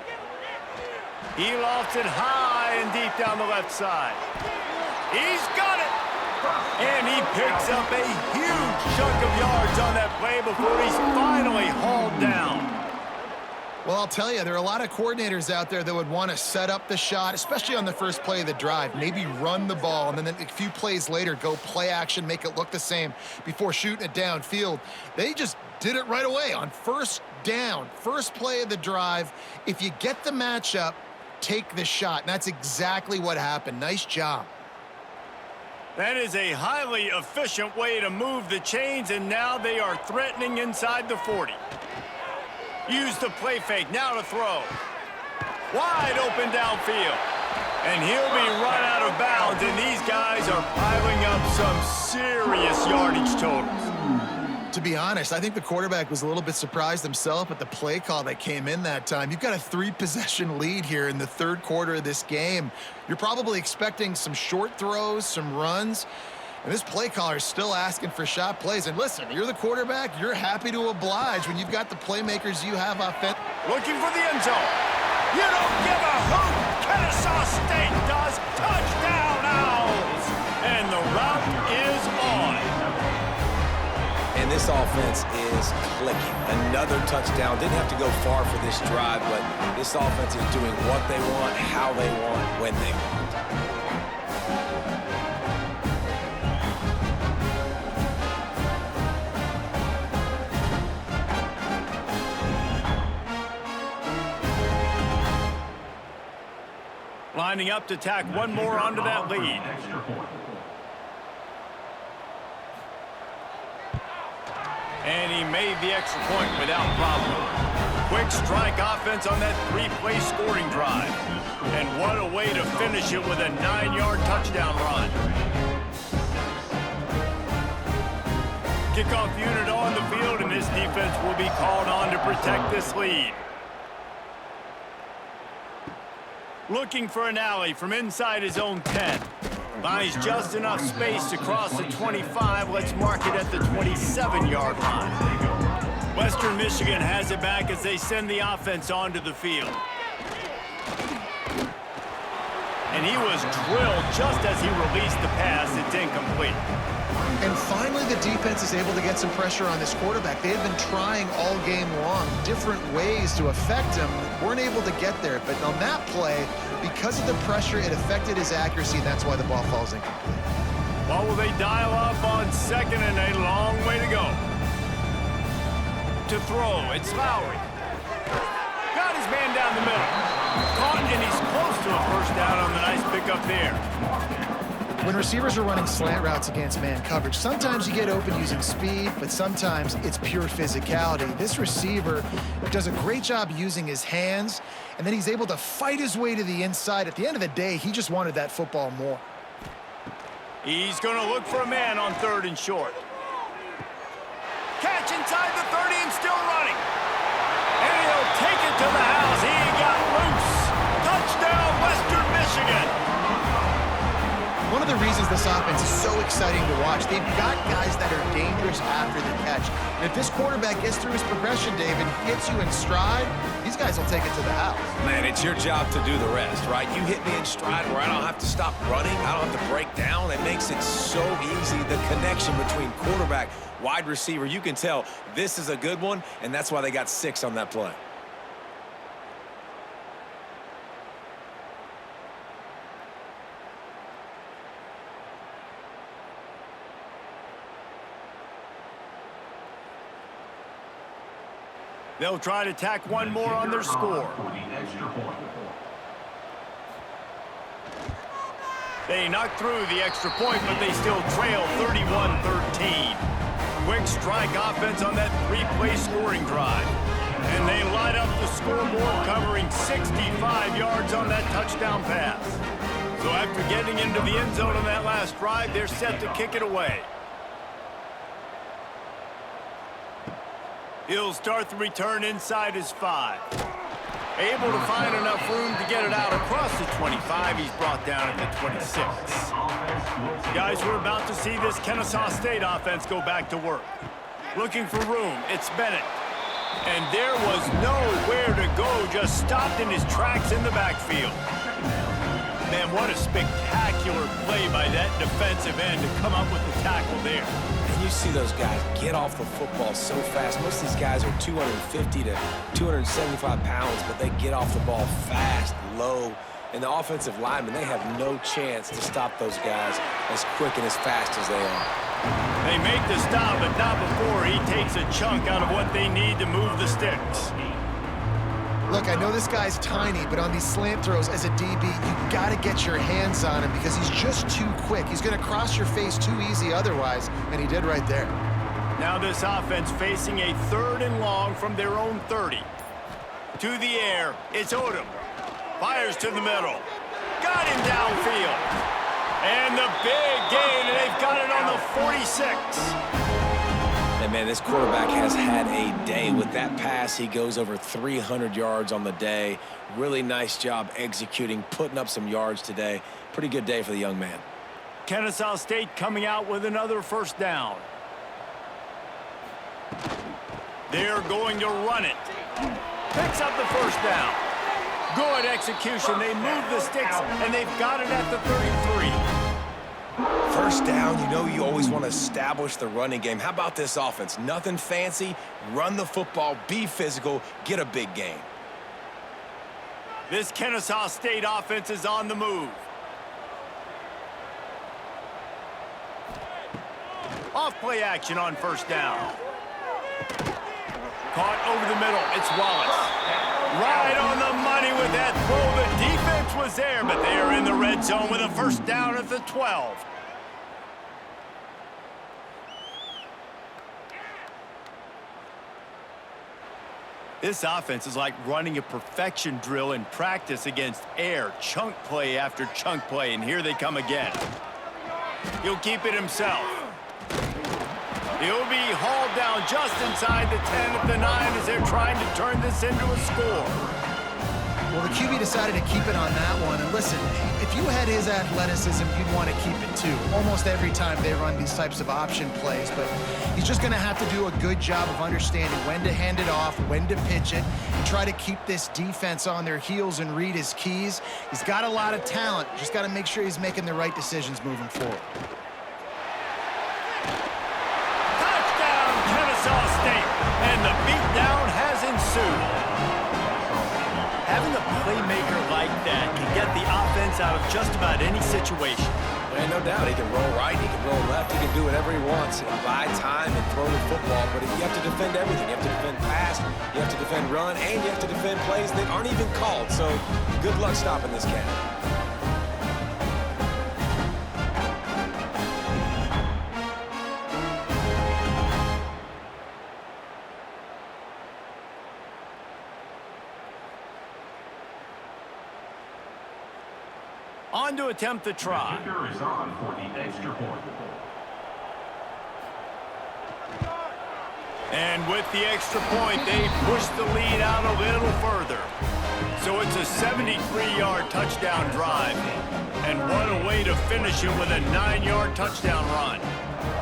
He lofts it high and deep down the left side. He's got it! And he picks up a huge chunk of yards on that play before he's finally hauled down. Well, I'll tell you, there are a lot of coordinators out there that would want to set up the shot, especially on the first play of the drive, maybe run the ball, and then a few plays later, go play action, make it look the same before shooting it downfield. They just did it right away on 1st down, first play of the drive. If you get the matchup, take the shot, and that's exactly what happened. Nice job. That is a highly efficient way to move the chains, and now they are threatening inside the 40. Use the play fake, now to throw. Wide open downfield. And he'll be run out of bounds, and these guys are piling up some serious yardage totals. To be honest, I think the quarterback was a little bit surprised himself at the play call that came in that time. You've got a 3-possession lead here in the third quarter of this game. You're probably expecting some short throws, some runs, and this play caller is still asking for shot plays. And listen, you're the quarterback. You're happy to oblige when you've got the playmakers you have offense. Looking for the end zone. You don't give a hoot. Kennesaw State does. Touchdown, Owls. And the route is on. And this offense is clicking. Another touchdown. Didn't have to go far for this drive, but this offense is doing what they want, how they want, when they want. Lining up to tack one more onto that lead. And he made the extra point without problem. Quick strike offense on that 3-play scoring drive. And what a way to finish it with a 9-yard touchdown run. Kickoff unit on the field, and this defense will be called on to protect this lead. Looking for an alley from inside his own 10. Buys just enough space to cross the 25. Let's mark it at the 27-yard line. Western Michigan has it back as they send the offense onto the field. And he was drilled just as he released the pass. It's incomplete. And finally, the defense is able to get some pressure on this quarterback. They had been trying all game long different ways to affect him. Weren't able to get there. But on that play, because of the pressure, it affected his accuracy, and that's why the ball falls incomplete. Well, will they dial up on second and a long way to go? To throw, it's Lowry. Got his man down the middle. Caught, and he's close to a first down on the nice pickup there. When receivers are running slant routes against man coverage, sometimes you get open using speed, but sometimes it's pure physicality. This receiver does a great job using his hands, and then he's able to fight his way to the inside. At the end of the day, he just wanted that football more. He's going to look for a man on 3rd and short. Catch inside the 30 and still running. And he'll take it to the house. He got loose. Touchdown, Western Michigan. One of the reasons this offense is so exciting to watch, they've got guys that are dangerous after the catch. And if this quarterback gets through his progression, David, hits you in stride, these guys will take it to the house. Man, it's your job to do the rest, right? You hit me in stride where I don't have to stop running. I don't have to break down. It makes it so easy. The connection between quarterback, wide receiver, you can tell this is a good one, and that's why they got 6 on that play. They'll try to tack one more on their score. They knocked through the extra point, but they still trail 31-13. Quick strike offense on that 3-play scoring drive. And they light up the scoreboard, covering 65 yards on that touchdown pass. So after getting into the end zone on that last drive, they're set to kick it away. He'll start the return inside his 5. Able to find enough room to get it out across the 25. He's brought down at the 26. Guys, we're about to see this Kennesaw State offense go back to work. Looking for room, it's Bennett. And there was nowhere to go, just stopped in his tracks in the backfield. Man, what a spectacular play by that defensive end to come up with the tackle there. And you see those guys get off the football so fast. Most of these guys are 250 to 275 pounds, but they get off the ball fast, low. And the offensive linemen, they have no chance to stop those guys as quick and as fast as they are. They make the stop, but not before he takes a chunk out of what they need to move the sticks. Look, I know this guy's tiny, but on these slant throws as a DB, you got to get your hands on him because he's just too quick. He's going to cross your face too easy otherwise, and he did right there. Now this offense facing a 3rd and long from their own 30. To the air, it's Odom. Fires to the middle. Got him downfield. And the big gain, and they've got it on the 46. And, man, this quarterback has had a day. With that pass, he goes over 300 yards on the day. Really nice job executing, putting up some yards today. Pretty good day for the young man. Kennesaw State coming out with another first down. They're going to run it. Picks up the first down. Good execution. They move the sticks, and they've got it at the 33. First down, you know you always want to establish the running game. How about this offense? Nothing fancy. Run the football, be physical, get a big gain. This Kennesaw State offense is on the move. Off play action on first down. Caught over the middle. It's Wallace. Right on the money with that throw. The defense was there, but they are in the red zone with a first down at the 12. This offense is like running a perfection drill in practice against air. Chunk play after chunk play, and here they come again. He'll keep it himself. He'll be hauled down just inside the 10 at the 9 as they're trying to turn this into a score. Well, the QB decided to keep it on that one. And listen, if you had his athleticism, you'd want to keep it too. Almost every time they run these types of option plays. But he's just going to have to do a good job of understanding when to hand it off, when to pitch it, and try to keep this defense on their heels and read his keys. He's got a lot of talent. Just got to make sure he's making the right decisions moving forward. Kennesaw State, and the beatdown has ensued. Having a playmaker like that can get the offense out of just about any situation. And no doubt, he can roll right, he can roll left, he can do whatever he wants. Buy time and throw the football, but you have to defend everything. You have to defend pass, you have to defend run, and you have to defend plays that aren't even called. So good luck stopping this cat. On to attempt the try. The kicker is on for the extra point. And with the extra point, they push the lead out a little further. So it's a 73-yard touchdown drive. And what a way to finish it with a 9-yard touchdown run.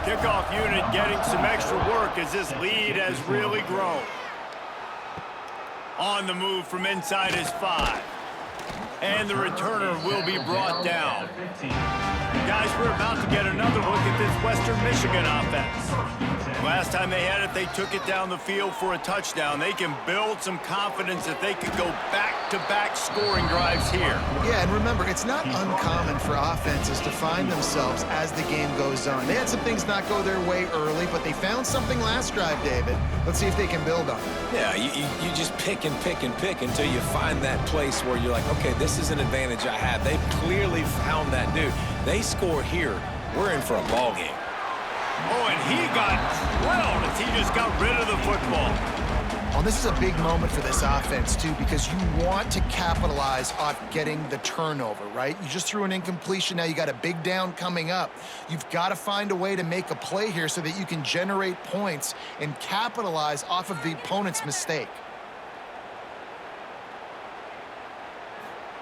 Kickoff unit getting some extra work as this lead has really grown. On the move from inside his 5. And the returner will be brought down. Guys, we're about to get another look at this Western Michigan offense. Last time they had it, they took it down the field for a touchdown. They can build some confidence that they could go back-to-back scoring drives here. Yeah, and remember, it's not uncommon for offenses to find themselves as the game goes on. They had some things not go their way early, but they found something last drive, David. Let's see if they can build on it. Yeah, you just pick and pick and pick until you find that place where you're like, okay, this is an advantage I have. They've clearly found that dude. They score here, we're in for a ball game. Oh, and he got drilled as he just got rid of the football. Well, this is a big moment for this offense, too, because you want to capitalize off getting the turnover, right? You just threw an incompletion. Now you got a big down coming up. You've got to find a way to make a play here so that you can generate points and capitalize off of the opponent's mistake.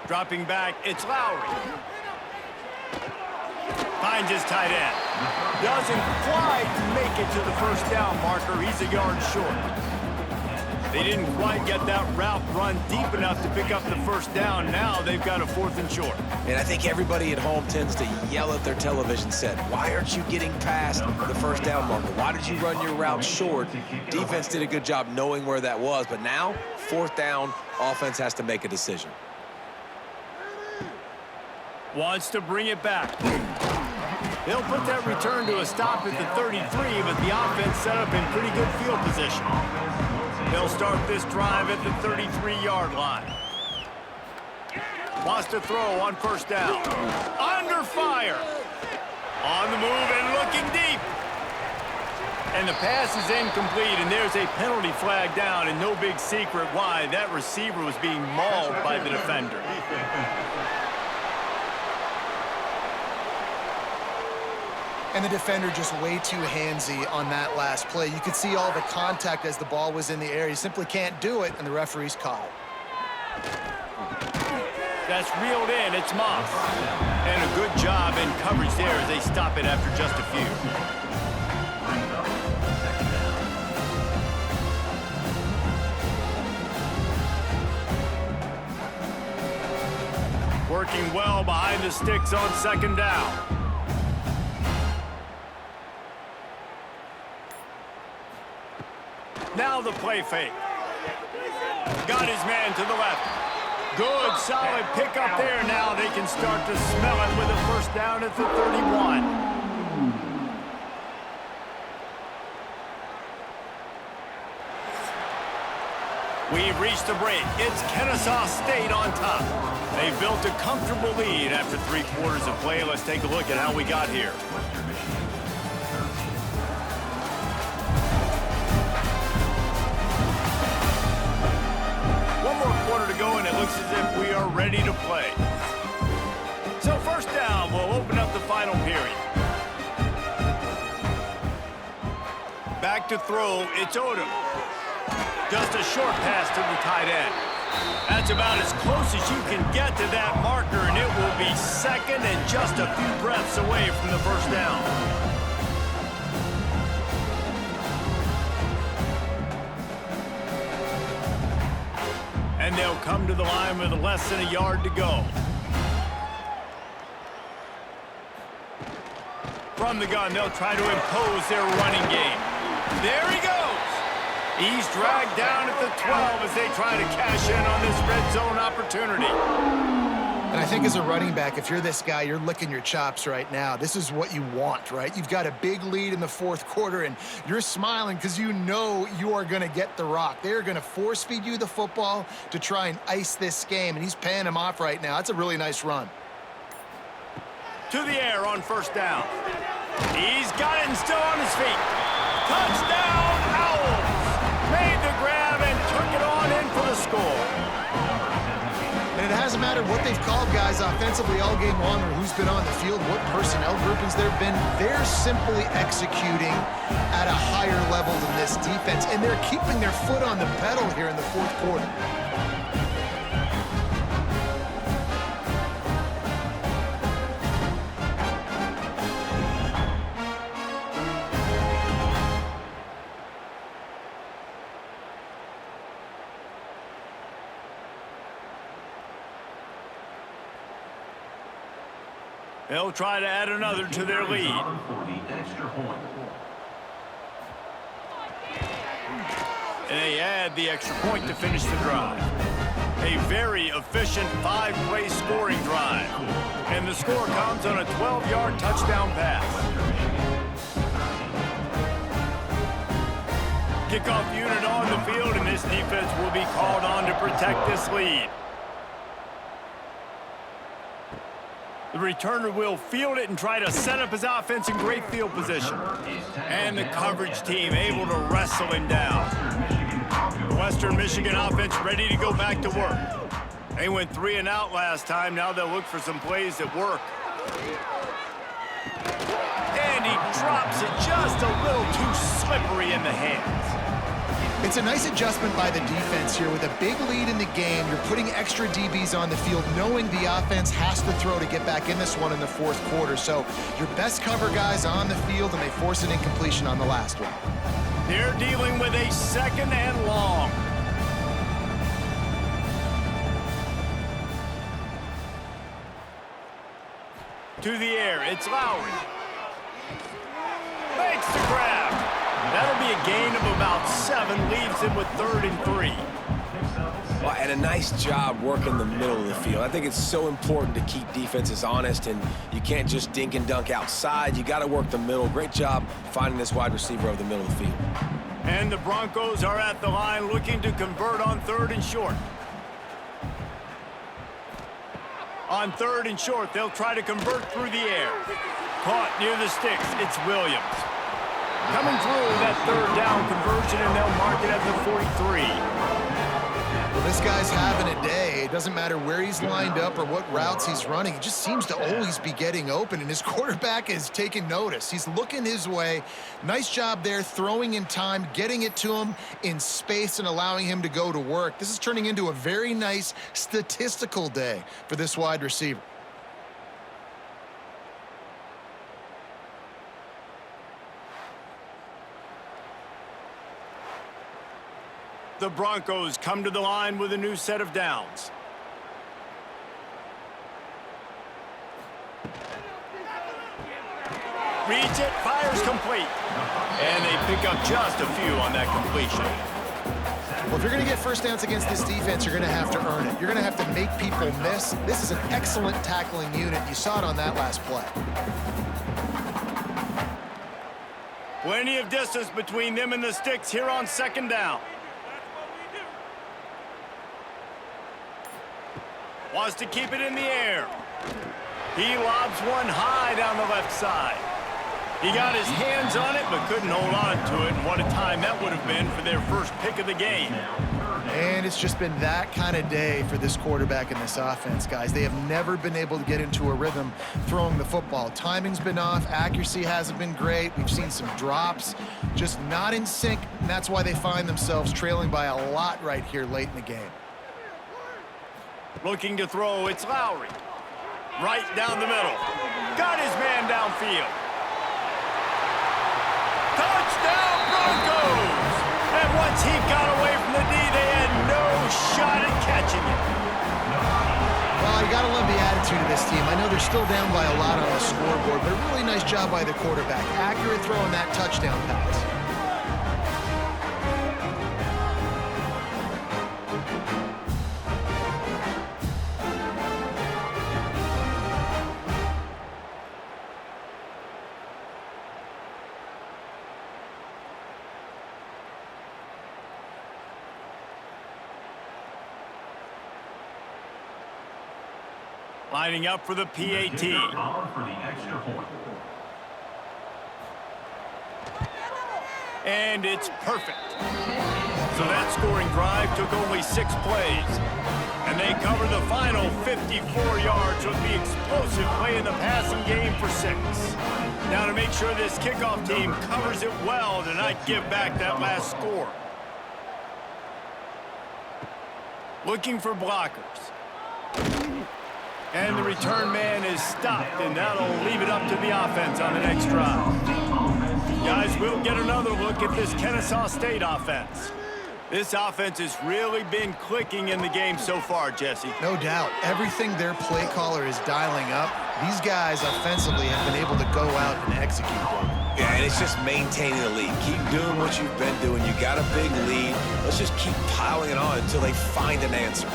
Dropping back, it's Lowry. Finds his tight end. Doesn't quite make it to the first down marker. He's a yard short. They didn't quite get that route run deep enough to pick up the first down. Now they've got a 4th and short. And I think everybody at home tends to yell at their television set, why aren't you getting past the first down marker? Why did you run your route short? Defense did a good job knowing where that was, but now, 4th down, offense has to make a decision. Wants to bring it back. They'll put that return to a stop at the 33, but the offense set up in pretty good field position. They'll start this drive at the 33-yard line. Wants to throw on first down. Under fire. On the move and looking deep. And the pass is incomplete, and there's a penalty flag down, and no big secret why. That receiver was being mauled by the defender. And the defender just way too handsy on that last play. You could see all the contact as the ball was in the air. He simply can't do it, and the referee's caught it. That's reeled in. It's Moss. And a good job in coverage there as they stop it after just a few. Working well behind the sticks on second down. Now the play fake. Got his man to the left. Good, solid pickup there. Now they can start to smell it with a first down at the 31. We've reached the break. It's Kennesaw State on top. They've built a comfortable lead after 3 quarters of play. Let's take a look at how we got here. To go, and it looks as if we are ready to play. So first down, we'll open up the final period. Back to throw, it's Odom. Just a short pass to the tight end. That's about as close as you can get to that marker, and it will be second and just a few breaths away from the first down. And they'll come to the line with less than a yard to go. From the gun, they'll try to impose their running game. There he goes. He's dragged down at the 12 as they try to cash in on this red zone opportunity. And I think as a running back, if you're this guy, you're licking your chops right now. This is what you want, right? You've got a big lead in the fourth quarter, and you're smiling because you know you are going to get the rock. They're going to force feed you the football to try and ice this game, and he's paying him off right now. That's a really nice run. To the air on first down. He's got it and still on his feet. Touchdown, Owls! Made the grab and took it on in for the score. And it hasn't mattered what they've called guys offensively all game long or who's been on the field, what personnel groupings there have been. They're simply executing at a higher level than this defense, and they're keeping their foot on the pedal here in the fourth quarter. They'll try to add another to their lead. And they add the extra point to finish the drive. A very efficient 5-play scoring drive. And the score comes on a 12-yard touchdown pass. Kickoff unit on the field, and this defense will be called on to protect this lead. The returner will field it and try to set up his offense in great field position. And the coverage team able to wrestle him down. The Western Michigan offense ready to go back to work. They went 3 and out last time. Now they'll look for some plays that work. And he drops it just a little too slippery in the hands. It's a nice adjustment by the defense here. With a big lead in the game, you're putting extra DBs on the field, knowing the offense has to throw to get back in this one in the fourth quarter. So your best cover guys on the field, and they force an incompletion on the last one. They're dealing with a second and long. To the air, it's Lowry. Makes the grab. That'll be a gain of about 7, leaves him with 3rd and 3. Well, and a nice job working the middle of the field. I think it's so important to keep defenses honest, and you can't just dink and dunk outside. You got to work the middle. Great job finding this wide receiver over the middle of the field. And the Broncos are at the line looking to convert on 3rd and short. On 3rd and short, they'll try to convert through the air. Caught near the sticks, it's Williams. Coming through, that's third down conversion, and they'll mark it at the 43. Well, this guy's having a day. It doesn't matter where he's lined up or what routes he's running. He just seems to always be getting open, and his quarterback is taking notice. He's looking his way. Nice job there, throwing in time, getting it to him in space and allowing him to go to work. This is turning into a very nice statistical day for this wide receiver. The Broncos come to the line with a new set of downs. Reads it, fires complete. And they pick up just a few on that completion. Well, if you're going to get first downs against this defense, you're going to have to earn it. You're going to have to make people miss. This is an excellent tackling unit. You saw it on that last play. Plenty of distance between them and the sticks here on second down. Wants to keep it in the air. He lobs one high down the left side. He got his hands on it, but couldn't hold on to it. And what a time that would have been for their first pick of the game. And it's just been that kind of day for this quarterback and this offense, guys. They have never been able to get into a rhythm throwing the football. Timing's been off. Accuracy hasn't been great. We've seen some drops, just not in sync. And that's why they find themselves trailing by a lot right here late in the game. Looking to throw, it's Lowry. Right down the middle. Got his man downfield. Touchdown, Broncos! And once he got away from the D, they had no shot at catching it. Well, you got to love the attitude of this team. I know they're still down by a lot on the scoreboard, but a really nice job by the quarterback. Accurate throw on that touchdown pass. Lining up for the PAT. For the extra point. And it's perfect. So that scoring drive took only 6 plays. And they cover the final 54 yards with the explosive play in the passing game for 6. Now to make sure this kickoff team covers it well to not give back that last score. Looking for blockers. And the return man is stopped, and that'll leave it up to the offense on the next drive. Guys, we'll get another look at this Kennesaw State offense. This offense has really been clicking in the game so far, Jesse. No doubt. Everything their play caller is dialing up, these guys offensively have been able to go out and execute them. Yeah, and it's just maintaining the lead. Keep doing what you've been doing. You got a big lead. Let's just keep piling it on until they find an answer.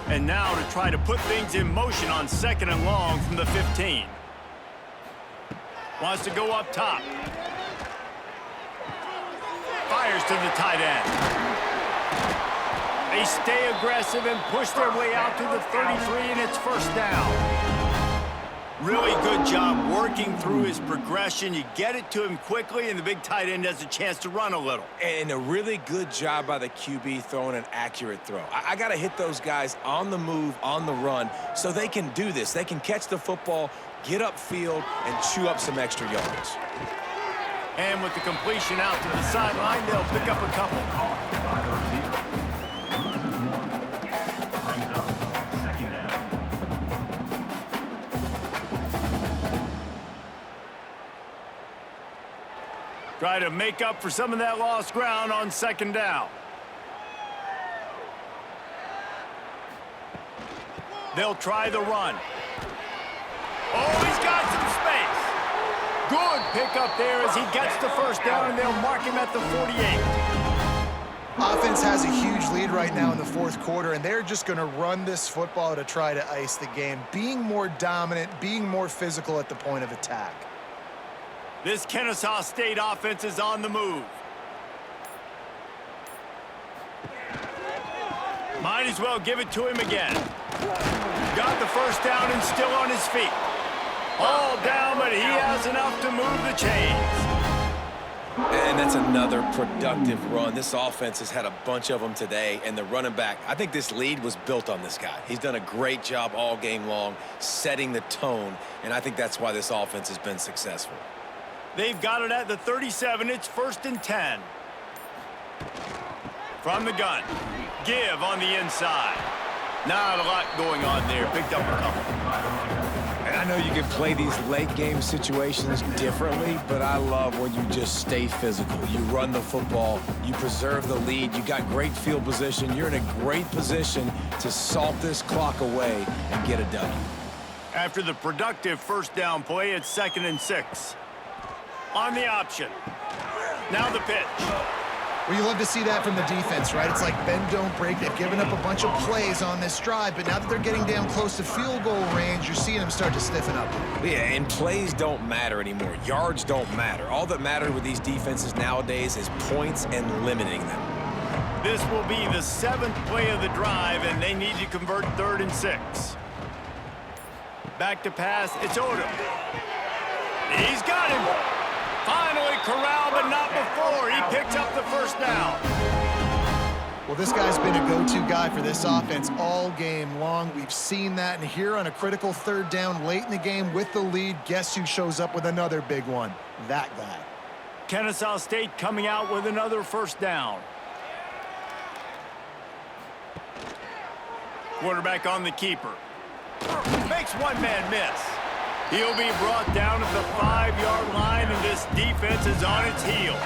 And now to try to put things in motion on 2nd and long from the 15. Wants to go up top. Fires to the tight end. They stay aggressive and push their way out to the 33, and it's first down. Really good job working through his progression. You get it to him quickly, and the big tight end has a chance to run a little. And a really good job by the QB throwing an accurate throw. I got to hit those guys on the move, on the run, so they can do this. They can catch the football, get upfield, and chew up some extra yards. And with the completion out to the sideline, they'll pick up a couple. Try to make up for some of that lost ground on 2nd down. They'll try the run. Oh, he's got some space. Good pickup there as he gets the first down, and they'll mark him at the 48. Offense has a huge lead right now in the 4th quarter, and they're just going to run this football to try to ice the game, being more dominant, being more physical at the point of attack. This Kennesaw State offense is on the move. Might as well give it to him again. Got the first down and still on his feet. All down but he has enough to move the chains. And that's another productive run. This offense has had a bunch of them today, and the running back, I think this lead was built on this guy. He's done a great job all game long, setting the tone, and I think that's why this offense has been successful. They've got it at the 37. It's 1st and 10. From the gun. Give on the inside. Not a lot going on there. Picked up a couple. And I know you can play these late game situations differently, but I love when you just stay physical. You run the football, you preserve the lead, you got great field position, you're in a great position to salt this clock away and get a W. After the productive first down play, it's 2nd and 6. On the option. Now the pitch. Well, you love to see that from the defense, right? It's like bend, don't break. They've given up a bunch of plays on this drive, but now that they're getting down close to field goal range, you're seeing them start to stiffen up. Yeah, and plays don't matter anymore. Yards don't matter. All that matters with these defenses nowadays is points and limiting them. This will be the 7th play of the drive, and they need to convert 3rd and 6. Back to pass. It's Odom. He's got him. Finally corralled, but not before. He picks up the first down. Well, this guy's been a go-to guy for this offense all game long. We've seen that, and here on a critical 3rd down late in the game with the lead, guess who shows up with another big one? That guy. Kennesaw State coming out with another first down. Quarterback on the keeper. Makes one man miss. He'll be brought down at the 5-yard line, and this defense is on its heels.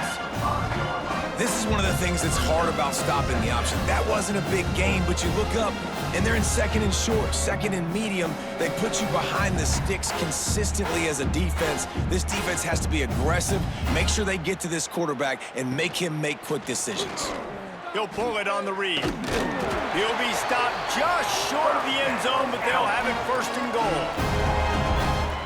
This is one of the things that's hard about stopping the option. That wasn't a big gain, but you look up, and they're in 2nd and short, 2nd and medium. They put you behind the sticks consistently as a defense. This defense has to be aggressive, make sure they get to this quarterback, and make him make quick decisions. He'll pull it on the read. He'll be stopped just short of the end zone, but they'll have it 1st and goal.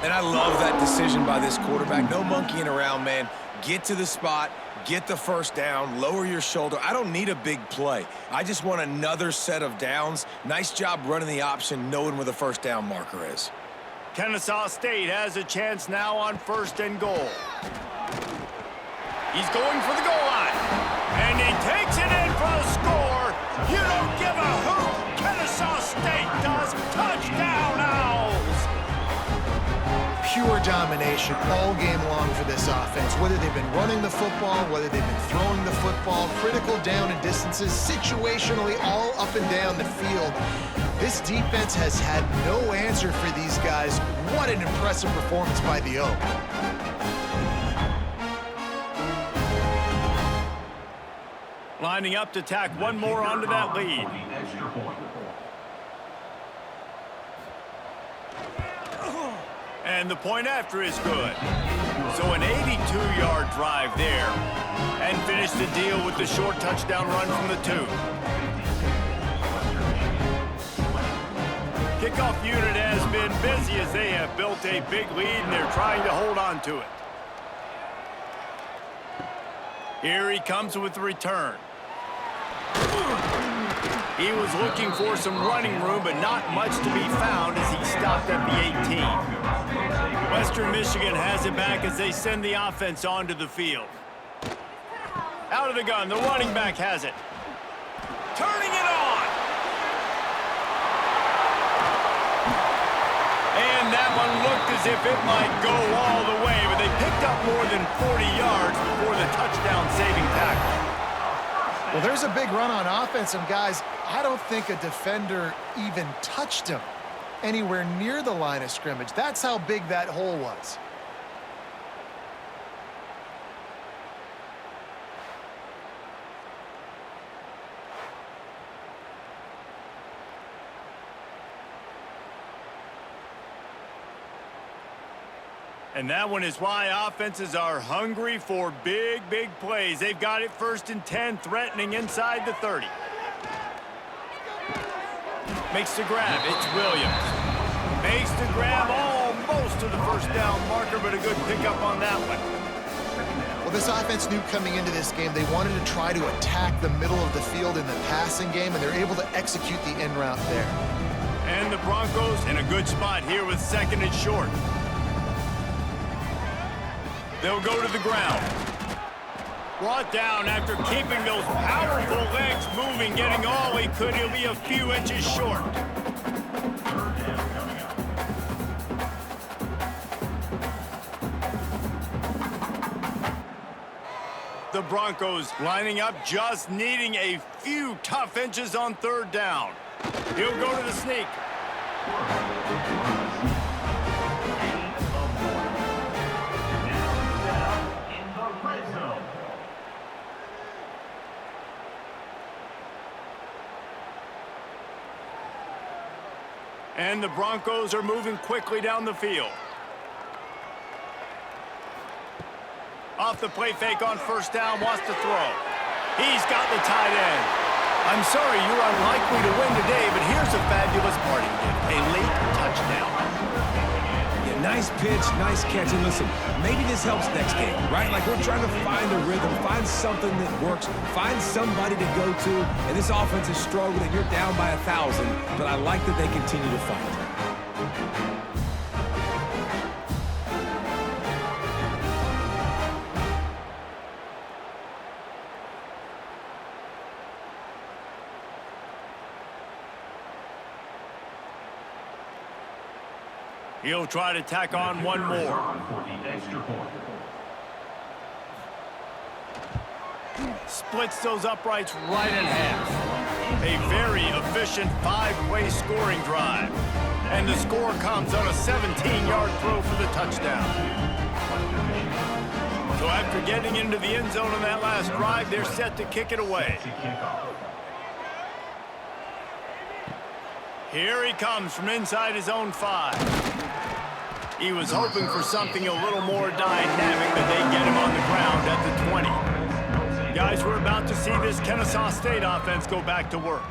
And I love that decision by this quarterback. No monkeying around, man. Get to the spot, get the first down, lower your shoulder. I don't need a big play. I just want another set of downs. Nice job running the option, knowing where the first down marker is. Kennesaw State has a chance now on 1st and goal. He's going for the goal line. And he takes it in for the score. You don't give a hoot. Kennesaw State does. Touchdown, Owls. Pure domination all game long for this offense. Whether they've been running the football, whether they've been throwing the football, critical down and distances, situationally all up and down the field. This defense has had no answer for these guys. What an impressive performance by the Oak. Lining up to tack one more onto that lead. And the point after is good. So an 82-yard drive there. And finish the deal with the short touchdown run from the 2. Kickoff unit has been busy as they have built a big lead and they're trying to hold on to it. Here he comes with the return. He was looking for some running room, but not much to be found as he stopped at the 18. Western Michigan has it back as they send the offense onto the field. Out of the gun, the running back has it. Turning it on. And that one looked as if it might go all the way, but they picked up more than 40 yards before the touchdown-saving tackle. Well, there's a big run on offense, and guys, I don't think a defender even touched him anywhere near the line of scrimmage. That's how big that hole was. And that one is why offenses are hungry for big, big plays. They've got it 1st and 10, threatening inside the 30. Makes the grab. It's Williams. Makes the grab almost to the first down marker, but a good pickup on that one. Well, this offense knew coming into this game they wanted to try to attack the middle of the field in the passing game, and they're able to execute the end route there. And the Broncos in a good spot here with 2nd and short. They'll go to the ground. Brought down after keeping those powerful legs moving, getting all he could. He'll be a few inches short. The Broncos lining up, just needing a few tough inches on third down. He'll go to the sneak. And the Broncos are moving quickly down the field. Off the play fake on first down, wants to throw. He's got the tight end. I'm sorry you're unlikely to win today, but here's a fabulous parting gift, a late touchdown. Yeah, nice pitch, nice catch. And listen, maybe this helps next game, right? Like we're trying to find a rhythm, find something that works, find somebody to go to. And this offense is struggling. You're down by 1,000, but I like that they continue to fight. He'll try to tack on one more. Splits those uprights right in half. A very efficient 5-play scoring drive. And the score comes on a 17-yard throw for the touchdown. So after getting into the end zone on that last drive, they're set to kick it away. Here he comes from inside his own 5. He was hoping for something a little more dynamic, but they get him on the ground at the 20. Guys, we're about to see this Kennesaw State offense go back to work.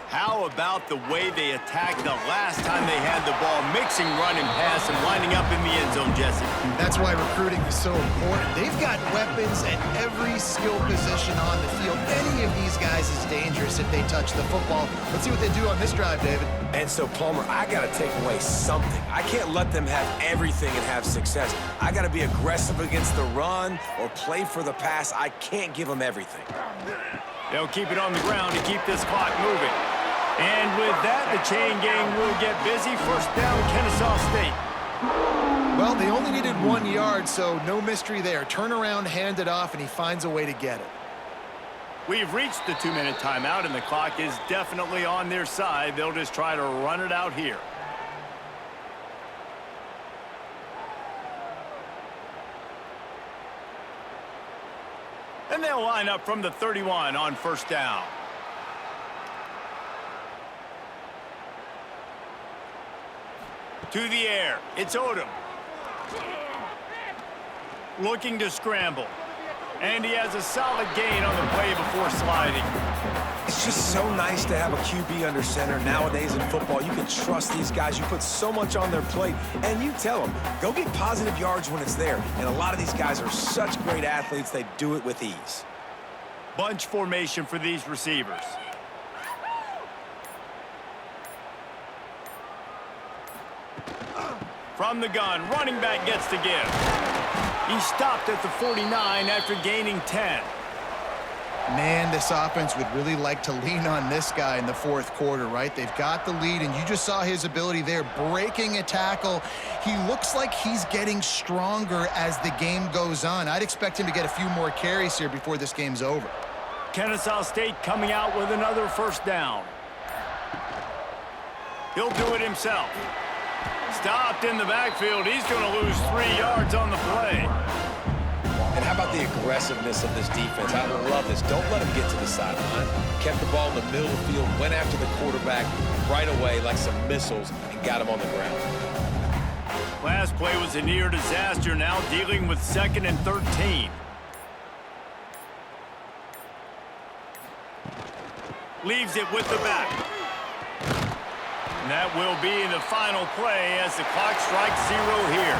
How about the way they attacked the last time they had the ball, mixing run and pass and lining up in the end zone, Jesse? That's why recruiting is so important. They've got weapons at every skill position on the field. Any of these guys is dangerous if they touch the football. Let's see what they do on this drive, David. And so, Palmer, I got to take away something. I can't let them have everything and have success. I got to be aggressive against the run or play for the pass. I can't give them everything. They'll keep it on the ground to keep this clock moving. And with that, the chain gang will get busy. First down, Kennesaw State. Well, they only needed 1 yard, so no mystery there. Turn around, hand it off, and he finds a way to get it. We've reached the 2-minute timeout, and the clock is definitely on their side. They'll just try to run it out here. And they'll line up from the 31 on first down. To the air, it's Odom. Looking to scramble. And he has a solid gain on the play before sliding. It's just so nice to have a QB under center. Nowadays in football, you can trust these guys. You put so much on their plate, and you tell them, go get positive yards when it's there. And a lot of these guys are such great athletes, they do it with ease. Bunch formation for these receivers. From the gun, running back gets to give. He stopped at the 49 after gaining 10. Man, this offense would really like to lean on this guy in the fourth quarter, right? They've got the lead, and you just saw his ability there, breaking a tackle. He looks like he's getting stronger as the game goes on. I'd expect him to get a few more carries here before this game's over. Kennesaw State coming out with another first down. He'll do it himself. Stopped in the backfield. He's going to lose 3 yards on the play. And how about the aggressiveness of this defense? I love this. Don't let him get to the sideline. Kept the ball in the middle of the field, went after the quarterback right away like some missiles, and got him on the ground. Last play was a near disaster, now dealing with 2nd and 13. Leaves it with the back. And that will be the final play as the clock strikes 0 here.